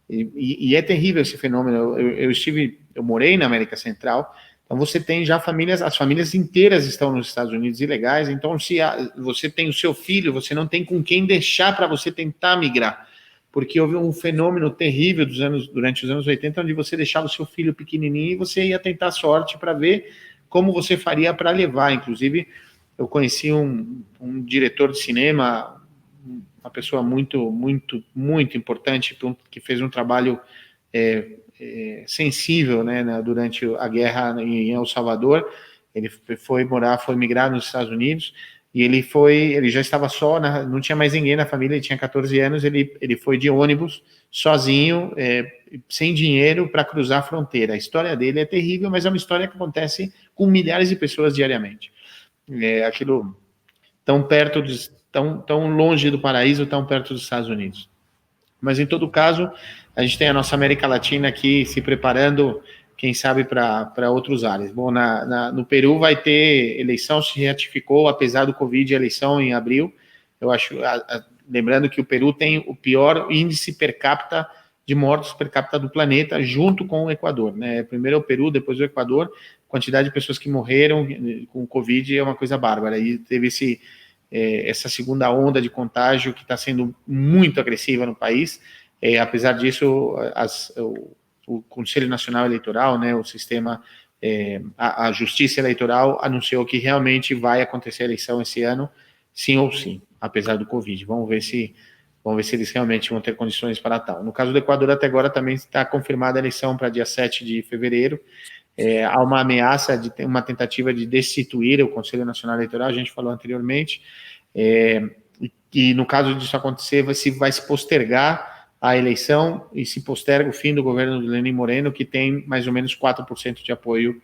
e é terrível esse fenômeno. Eu morei na América Central, então você tem já as famílias inteiras estão nos Estados Unidos ilegais, então se você tem o seu filho, você não tem com quem deixar para você tentar migrar, porque houve um fenômeno terrível durante os anos 80, onde você deixava o seu filho pequenininho e você ia tentar sorte para ver como você faria para levar. Inclusive, eu conheci um diretor de cinema, uma pessoa muito, muito, muito importante, que fez um trabalho sensível, né, durante a guerra em El Salvador. Ele foi migrar nos Estados Unidos, e ele já estava só, não tinha mais ninguém na família, ele tinha 14 anos, ele foi de ônibus, sozinho, sem dinheiro, para cruzar a fronteira. A história dele é terrível, mas é uma história que acontece com milhares de pessoas diariamente. Aquilo tão perto, tão longe do paraíso, tão perto dos Estados Unidos. Mas, em todo caso, a gente tem a nossa América Latina aqui se preparando, quem sabe, para outros ares. Bom, no Peru vai ter eleição, se ratificou, apesar do Covid, a eleição em abril. Eu acho, lembrando que o Peru tem o pior índice per capita de mortos per capita do planeta, junto com o Equador, né? Primeiro é o Peru, depois o Equador. A quantidade de pessoas que morreram com o Covid é uma coisa bárbara. E teve essa segunda onda de contágio que está sendo muito agressiva no país. Apesar disso, o Conselho Nacional Eleitoral, né, o sistema, a Justiça Eleitoral anunciou que realmente vai acontecer a eleição esse ano, sim ou sim, apesar do Covid. Vamos ver se eles realmente vão ter condições para tal. No caso do Equador, até agora também está confirmada a eleição para dia 7 de fevereiro. Há uma ameaça de ter uma tentativa de destituir o Conselho Nacional Eleitoral, a gente falou anteriormente, e no caso disso acontecer, vai se postergar a eleição, e se posterga o fim do governo do Lenín Moreno, que tem mais ou menos 4% de apoio,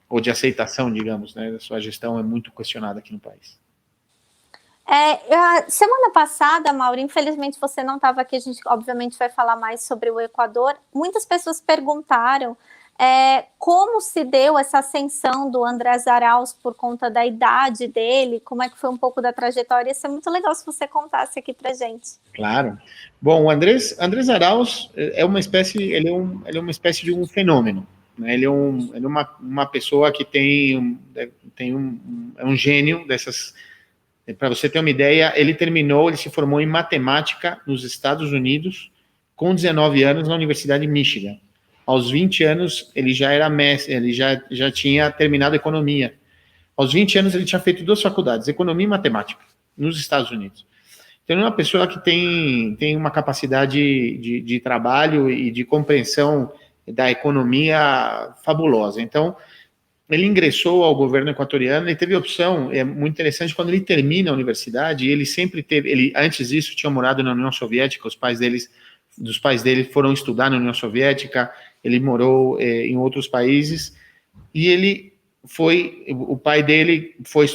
ou de aceitação, digamos, né? A sua gestão é muito questionada aqui no país. Semana passada, Mauro, infelizmente você não estava aqui, a gente obviamente vai falar mais sobre o Equador. Muitas pessoas perguntaram como se deu essa ascensão do Andrés Arauz por conta da idade dele, como é que foi um pouco da trajetória. Ia ser muito legal se você contasse aqui pra gente. Claro. Bom, o Andrés Arauz é uma espécie de um fenômeno, né? Ele é uma pessoa que é um gênio dessas. Para você ter uma ideia, ele se formou em matemática nos Estados Unidos com 19 anos na Universidade de Michigan. Aos 20 anos, ele já era mestre, ele já tinha terminado economia. Aos 20 anos, ele tinha feito 2 faculdades, economia e matemática, nos Estados Unidos. Então, ele é uma pessoa que tem uma capacidade de trabalho e de compreensão da economia fabulosa. Então, ele ingressou ao governo equatoriano e teve opção, é muito interessante, quando ele termina a universidade, ele antes disso tinha morado na União Soviética, dos pais dele foram estudar na União Soviética, ele morou em outros países, e ele o pai dele foi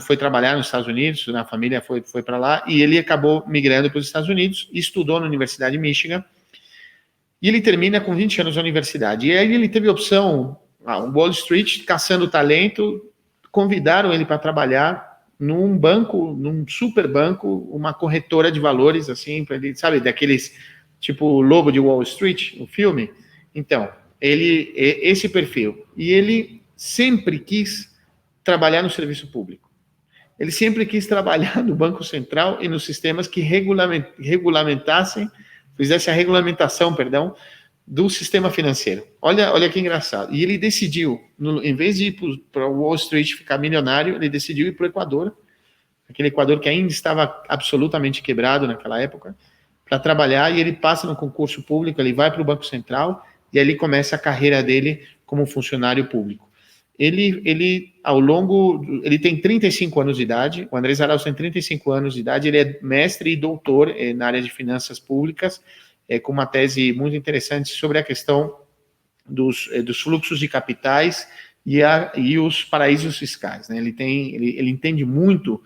foi trabalhar nos Estados Unidos, na família foi para lá, e ele acabou migrando para os Estados Unidos, estudou na Universidade de Michigan, e ele termina com 20 anos na universidade. E aí ele teve a opção, Wall Street, caçando talento, convidaram ele para trabalhar num banco, num super banco, uma corretora de valores, assim, para ele, sabe, daqueles, tipo Lobo de Wall Street, o filme. Então, esse perfil. E ele sempre quis trabalhar no serviço público. Ele sempre quis trabalhar no Banco Central e nos sistemas que regulamentassem, fizesse a regulamentação, do sistema financeiro. Olha que engraçado. E ele decidiu, em vez de ir para Wall Street ficar milionário, ele decidiu ir para o Equador, aquele Equador que ainda estava absolutamente quebrado naquela época, para trabalhar, e ele passa no concurso público, ele vai para o Banco Central, e ali começa a carreira dele como funcionário público. Ele tem 35 anos de idade, o Andrés Arauz tem 35 anos de idade, ele é mestre e doutor na área de finanças públicas, com uma tese muito interessante sobre a questão dos fluxos de capitais e os paraísos fiscais, né? Ele entende muito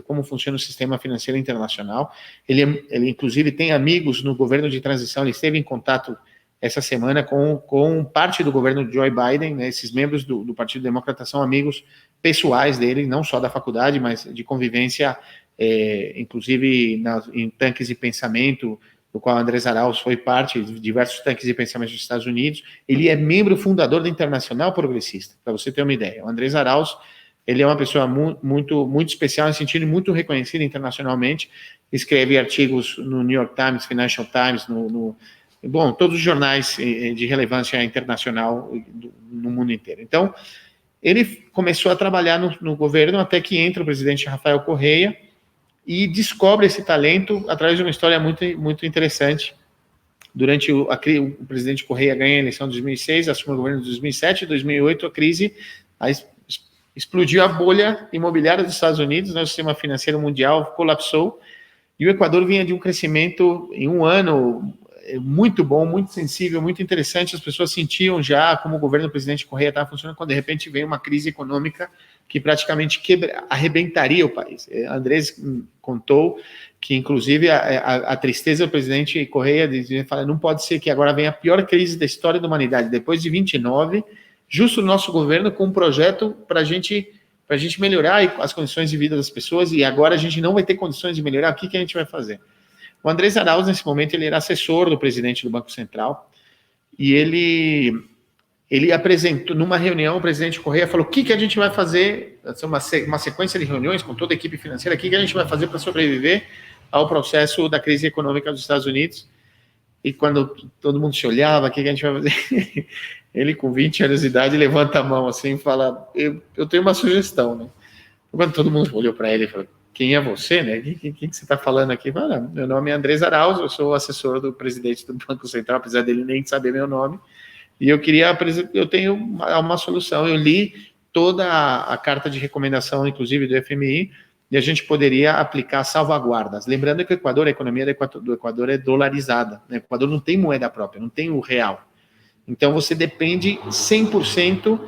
como funciona o sistema financeiro internacional. Ele inclusive tem amigos no governo de transição, ele esteve em contato essa semana com parte do governo de Joe Biden, né? Esses membros do Partido Democrata são amigos pessoais dele, não só da faculdade, mas de convivência, inclusive em tanques de pensamento, do qual Andrés Arauz foi parte de diversos tanques de pensamento dos Estados Unidos. Ele é membro fundador da Internacional Progressista, para você ter uma ideia. O Andrés Arauz, ele é uma pessoa muito especial, no sentido muito reconhecida internacionalmente, escreve artigos no New York Times, Financial Times, todos os jornais de relevância internacional no mundo inteiro. Então, ele começou a trabalhar no governo até que entra o presidente Rafael Correa e descobre esse talento através de uma história muito interessante. Durante o presidente Correa ganha a eleição de 2006, assume o governo de 2007, em 2008 a crise explodiu a bolha imobiliária dos Estados Unidos, né, o sistema financeiro mundial colapsou, e o Equador vinha de um crescimento em um ano muito bom, muito sensível, muito interessante. As pessoas sentiam já como o governo do presidente Correa estava funcionando, quando de repente veio uma crise econômica que praticamente arrebentaria o país. Andrés contou que, inclusive, a tristeza do presidente Correa fala, não pode ser que agora venha a pior crise da história da humanidade, depois de 29, justo o nosso governo com um projeto para a gente melhorar as condições de vida das pessoas, e agora a gente não vai ter condições de melhorar, o que a gente vai fazer? O Andrés Arauz, nesse momento, ele era assessor do presidente do Banco Central, e ele apresentou, numa reunião, o presidente Correa falou, o que a gente vai fazer, uma sequência de reuniões com toda a equipe financeira, o que a gente vai fazer para sobreviver ao processo da crise econômica dos Estados Unidos. E quando todo mundo se olhava, o que a gente vai fazer? Ele, com 20 anos de idade, levanta a mão assim e fala, eu tenho uma sugestão, né? Quando todo mundo olhou para ele e falou, quem é você, né? O que você está falando aqui? Fala, meu nome é Andrés Arauz, eu sou assessor do presidente do Banco Central, apesar dele nem saber meu nome, e eu tenho uma solução. Eu li toda a carta de recomendação, inclusive do FMI, e a gente poderia aplicar salvaguardas. Lembrando que o Equador, a economia do Equador é dolarizada, né? O Equador não tem moeda própria, não tem o real. Então você depende 100%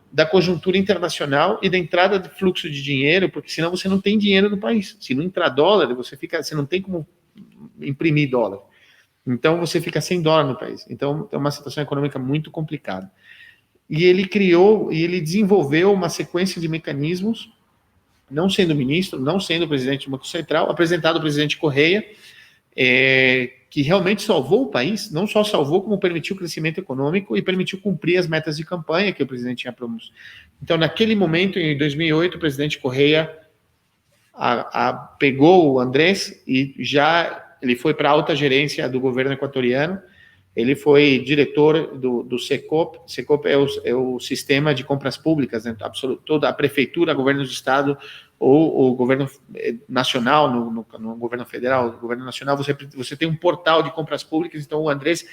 da conjuntura internacional e da entrada de fluxo de dinheiro, porque senão você não tem dinheiro no país. Se não entrar dólar, você não tem como imprimir dólar. Então você fica sem dólar no país. Então é uma situação econômica muito complicada. E ele desenvolveu uma sequência de mecanismos, não sendo ministro, não sendo presidente do Banco Central, apresentado ao presidente Correa, que realmente salvou o país, não só salvou, como permitiu o crescimento econômico e permitiu cumprir as metas de campanha que o presidente tinha promovido. Então, naquele momento, em 2008, o presidente Correa pegou o Andrés e ele foi para a alta gerência do governo equatoriano. Ele foi diretor do SECOP. SECOP é o sistema de compras públicas, né? Toda a prefeitura, governo do estado ou o governo nacional, no governo federal, no governo nacional, você tem um portal de compras públicas. Então o Andrés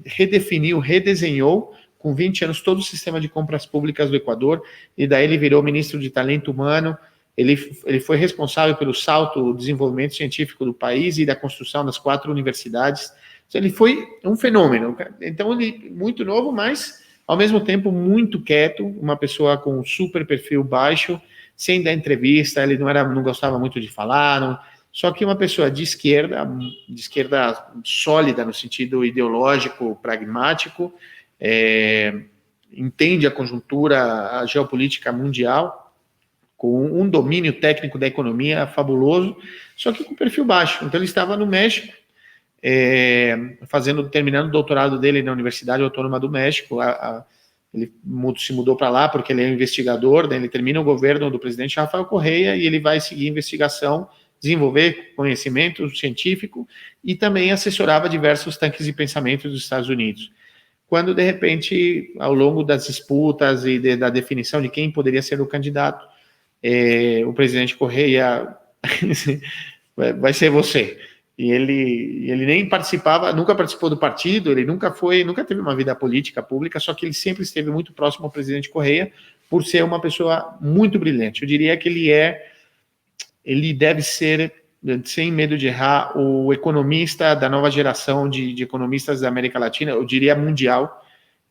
redefiniu, redesenhou com 20 anos todo o sistema de compras públicas do Equador, e daí ele virou ministro de talento humano. Ele foi responsável pelo salto, o desenvolvimento científico do país e da construção das 4 universidades. Ele foi um fenômeno. Então, ele muito novo, mas ao mesmo tempo muito quieto, uma pessoa com um super perfil baixo, sem dar entrevista, ele não gostava muito de falar, só que uma pessoa de esquerda sólida no sentido ideológico, pragmático, entende a conjuntura, a geopolítica mundial, com um domínio técnico da economia fabuloso, só que com perfil baixo. Então ele estava no México, terminando o doutorado dele na Universidade Autônoma do México. Ele se mudou para lá porque ele é investigador, ele termina o governo do presidente Rafael Correa e ele vai seguir investigação, desenvolver conhecimento científico e também assessorava diversos tanques de pensamento dos Estados Unidos. Quando, de repente, ao longo das disputas e da definição de quem poderia ser o candidato, o presidente Correa vai ser você. E ele nem participava, nunca participou do partido, ele nunca teve uma vida política pública, só que ele sempre esteve muito próximo ao presidente Correa, por ser uma pessoa muito brilhante. Eu diria que ele deve ser, sem medo de errar, o economista da nova geração de economistas da América Latina, eu diria mundial.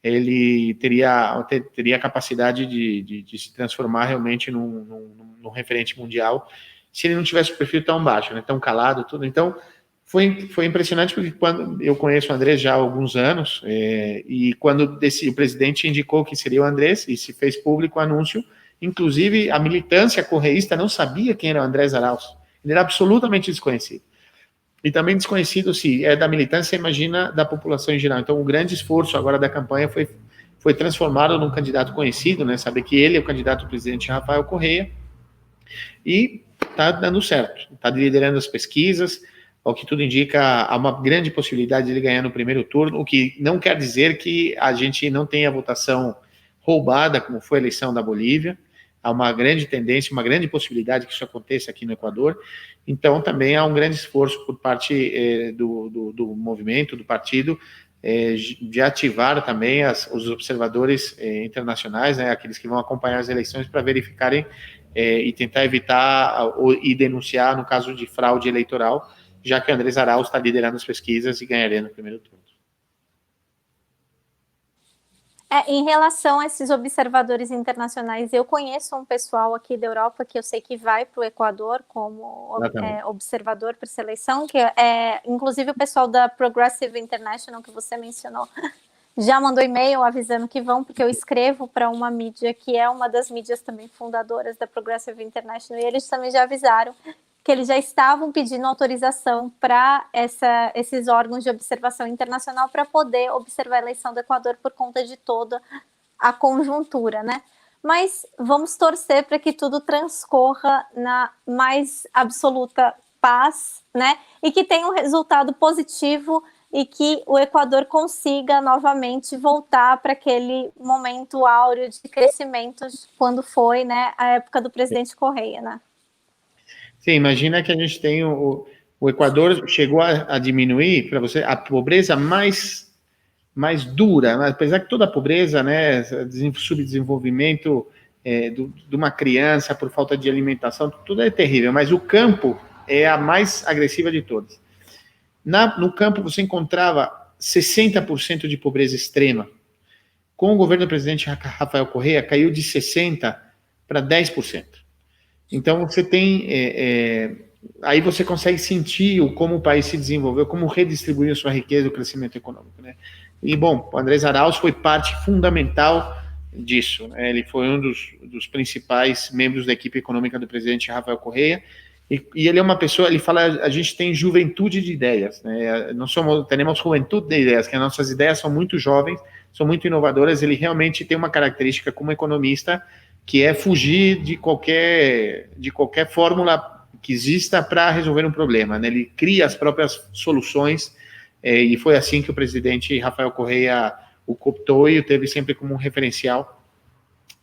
Ele teria a capacidade de se transformar realmente num referente mundial, se ele não tivesse o perfil tão baixo, né, tão calado, tudo. Então, foi impressionante, porque quando eu conheço o Andrés já há alguns anos, e quando o presidente indicou que seria o Andrés, e se fez público o anúncio, inclusive a militância correísta não sabia quem era o Andrés Arauz, ele era absolutamente desconhecido. E também desconhecido, se é da militância, imagina da população em geral. Então, o grande esforço agora da campanha foi transformá-lo num candidato conhecido, né? Saber que ele é o candidato ao presidente Rafael Correa, e está dando certo, está liderando as pesquisas, ao que tudo indica, há uma grande possibilidade de ele ganhar no primeiro turno, o que não quer dizer que a gente não tenha votação roubada, como foi a eleição da Bolívia. Há uma grande tendência, uma grande possibilidade que isso aconteça aqui no Equador. Então, também há um grande esforço por parte do movimento, do partido, de ativar também os observadores internacionais, né, aqueles que vão acompanhar as eleições, para verificarem e tentar evitar e denunciar no caso de fraude eleitoral, já que o Andrés Arauz está liderando as pesquisas e ganharia no primeiro turno. Em relação a esses observadores internacionais, eu conheço um pessoal aqui da Europa que eu sei que vai para o Equador como observador para seleção, que inclusive o pessoal da Progressive International, que você mencionou, já mandou e-mail avisando que vão, porque eu escrevo para uma mídia que é uma das mídias também fundadoras da Progressive International, e eles também já avisaram que eles já estavam pedindo autorização para esses órgãos de observação internacional para poder observar a eleição do Equador por conta de toda a conjuntura, né? Mas vamos torcer para que tudo transcorra na mais absoluta paz, né? E que tenha um resultado positivo e que o Equador consiga novamente voltar para aquele momento áureo de crescimento quando foi, né, a época do presidente Correa, né? Sim, imagina que a gente tem o Equador chegou a diminuir, para você, a pobreza mais dura, apesar que toda a pobreza, né, subdesenvolvimento de uma criança por falta de alimentação, tudo é terrível, mas o campo é a mais agressiva de todas. No campo você encontrava 60% de pobreza extrema. Com o governo do presidente Rafael Correa, caiu de 60% para 10%. Então, você tem... aí você consegue sentir como o país se desenvolveu, como redistribuiu sua riqueza e o crescimento econômico, né? E, bom, o Andrés Arauz foi parte fundamental disso, né? Ele foi um dos principais membros da equipe econômica do presidente Rafael Correa, e ele é uma pessoa, ele fala, a gente tem juventude de ideias, né? Temos juventude de ideias, que as nossas ideias são muito jovens, são muito inovadoras. Ele realmente tem uma característica como economista, que é fugir de qualquer fórmula que exista para resolver um problema, né? Ele cria as próprias soluções, e foi assim que o presidente Rafael Correa o cooptou e o teve sempre como um referencial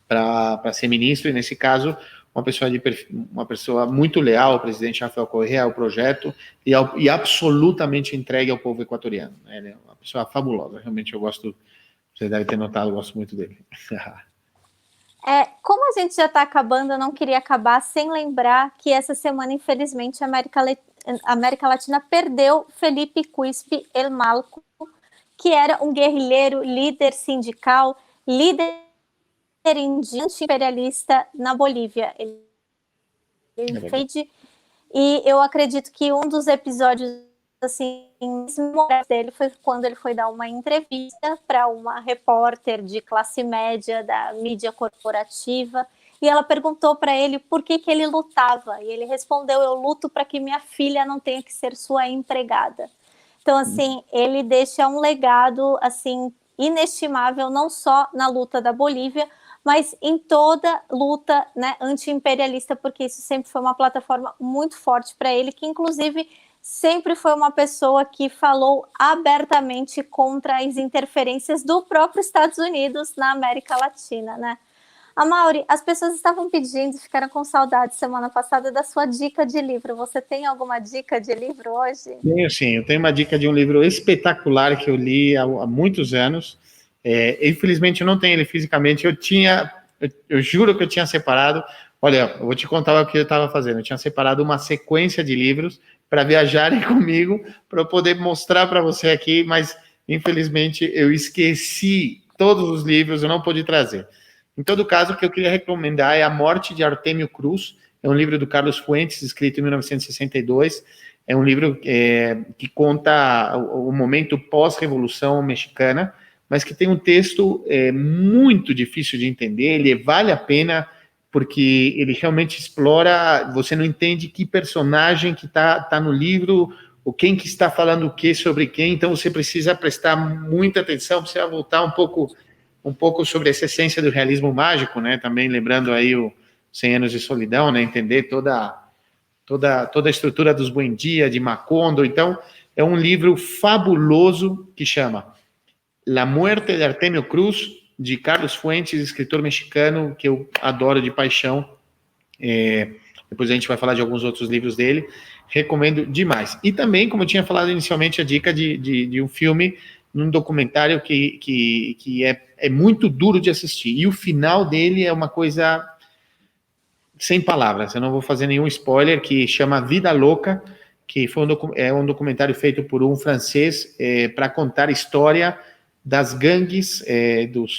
para ser ministro, e nesse caso, uma pessoa muito leal ao presidente Rafael Correa, ao projeto, e absolutamente entregue ao povo equatoriano. Ele é uma pessoa fabulosa, realmente eu gosto, você deve ter notado, eu gosto muito dele. Como a gente já está acabando, eu não queria acabar sem lembrar que essa semana, infelizmente, a América Latina perdeu Felipe Quispe El Malco, que era um guerrilheiro, líder sindical líder anti-imperialista na Bolívia. Ele fez, e eu acredito que um dos episódios assim dele foi quando ele foi dar uma entrevista para uma repórter de classe média da mídia corporativa, e ela perguntou para ele por que ele lutava, e ele respondeu: eu luto para que minha filha não tenha que ser sua empregada. Então, assim, ele deixa um legado assim inestimável, não só na luta da Bolívia, mas em toda luta, né, anti-imperialista, porque isso sempre foi uma plataforma muito forte para ele, que inclusive sempre foi uma pessoa que falou abertamente contra as interferências do próprio Estados Unidos na América Latina, né? Amaury, as pessoas estavam pedindo, ficaram com saudade semana passada da sua dica de livro. Você tem alguma dica de livro hoje? Tenho sim, eu tenho uma dica de um livro espetacular que eu li há muitos anos. Infelizmente eu não tenho ele fisicamente, eu juro que eu tinha separado. Olha, eu vou te contar o que eu estava fazendo. Eu tinha separado uma sequência de livros para viajarem comigo, para eu poder mostrar para você aqui, mas infelizmente eu esqueci todos os livros, eu não pude trazer. Em todo caso, o que eu queria recomendar é A Morte de Artemio Cruz, é um livro do Carlos Fuentes, escrito em 1962, é um livro que conta o momento pós-revolução mexicana, mas que tem um texto muito difícil de entender, ele vale a pena, porque ele realmente explora, você não entende que personagem que tá no livro, ou quem que está falando o que sobre quem, então você precisa prestar muita atenção, precisa voltar um pouco sobre essa essência do realismo mágico, né? Também lembrando aí o 100 Anos de Solidão, né? Entender toda a estrutura dos Buendia, de Macondo. Então, é um livro fabuloso que chama La Muerte de Artemio Cruz, de Carlos Fuentes, escritor mexicano, que eu adoro de paixão. Depois a gente vai falar de alguns outros livros dele. Recomendo demais. E também, como eu tinha falado inicialmente, a dica de um filme, num documentário que é muito duro de assistir. E o final dele é uma coisa sem palavras. Eu não vou fazer nenhum spoiler, que chama Vida Louca, que foi um documentário feito por um francês para contar a história das gangues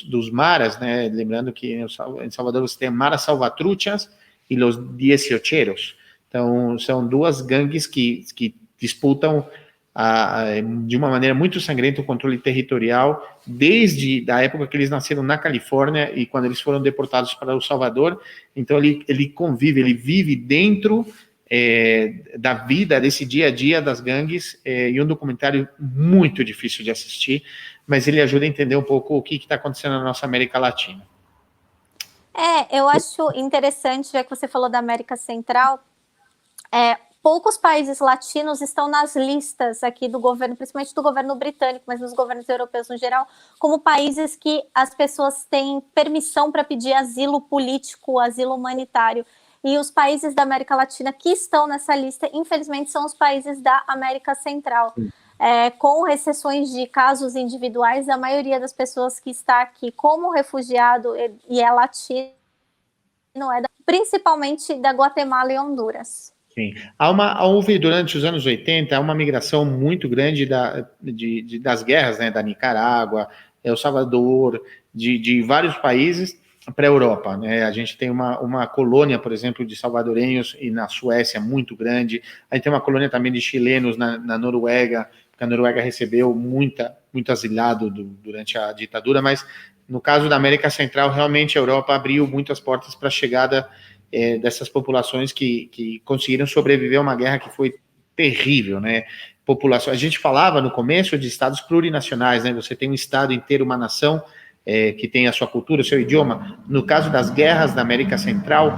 dos maras, né? Lembrando que em Salvador você tem Maras Salvatruchas e los Dieciocheros. Então, são duas gangues que disputam de uma maneira muito sangrenta o controle territorial, desde a época que eles nasceram na Califórnia e quando eles foram deportados para o Salvador. Então, ele convive, ele vive dentro da vida, desse dia a dia das gangues, e um documentário muito difícil de assistir, mas ele ajuda a entender um pouco o que está acontecendo na nossa América Latina. Eu acho interessante, já que você falou da América Central, poucos países latinos estão nas listas aqui do governo, principalmente do governo britânico, mas dos governos europeus no geral, como países que as pessoas têm permissão para pedir asilo político, asilo humanitário. E os países da América Latina que estão nessa lista, infelizmente, são os países da América Central. Com exceções de casos individuais, a maioria das pessoas que está aqui como refugiado e é latino, principalmente da Guatemala e Honduras. Sim. Houve, durante os anos 80, uma migração muito grande das guerras, né, da Nicarágua, El Salvador, de vários países para a Europa, né? A gente tem uma colônia, por exemplo, de salvadorenhos e na Suécia muito grande. A gente tem uma colônia também de chilenos na Noruega, porque a Noruega recebeu muito asilado durante a ditadura, mas no caso da América Central, realmente a Europa abriu muitas portas para a chegada dessas populações que conseguiram sobreviver a uma guerra que foi terrível, né? A gente falava no começo de estados plurinacionais, né? Você tem um estado inteiro, uma nação que tem a sua cultura, o seu idioma. No caso das guerras da América Central,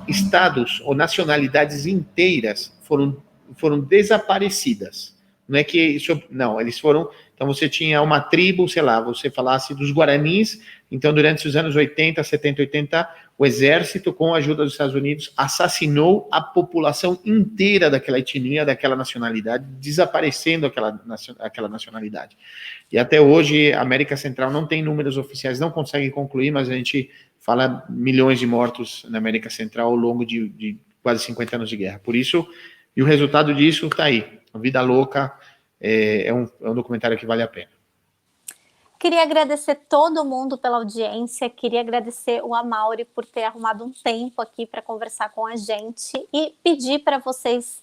estados ou nacionalidades inteiras foram desaparecidas. Não é que isso, não, eles foram. Então você tinha uma tribo, sei lá, você falasse dos Guaranis. Então, durante os anos 80, 70, 80, o exército, com a ajuda dos Estados Unidos, assassinou a população inteira daquela etnia, daquela nacionalidade, desaparecendo aquela nacionalidade. E até hoje, a América Central não tem números oficiais, não consegue concluir, mas a gente fala milhões de mortos na América Central ao longo de quase 50 anos de guerra. Por isso, e o resultado disso está aí. A Vida Louca é um documentário que vale a pena. Queria agradecer todo mundo pela audiência, queria agradecer o Amaury por ter arrumado um tempo aqui para conversar com a gente e pedir para vocês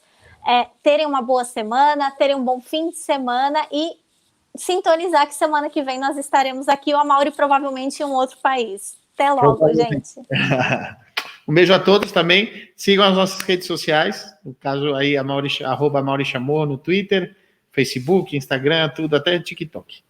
terem uma boa semana, terem um bom fim de semana e sintonizar que semana que vem nós estaremos aqui, o Amaury provavelmente em um outro país. Até logo, gente. Um beijo a todos também. Sigam as nossas redes sociais. No caso aí, @Amaury Chamou no Twitter, Facebook, Instagram, tudo, até TikTok.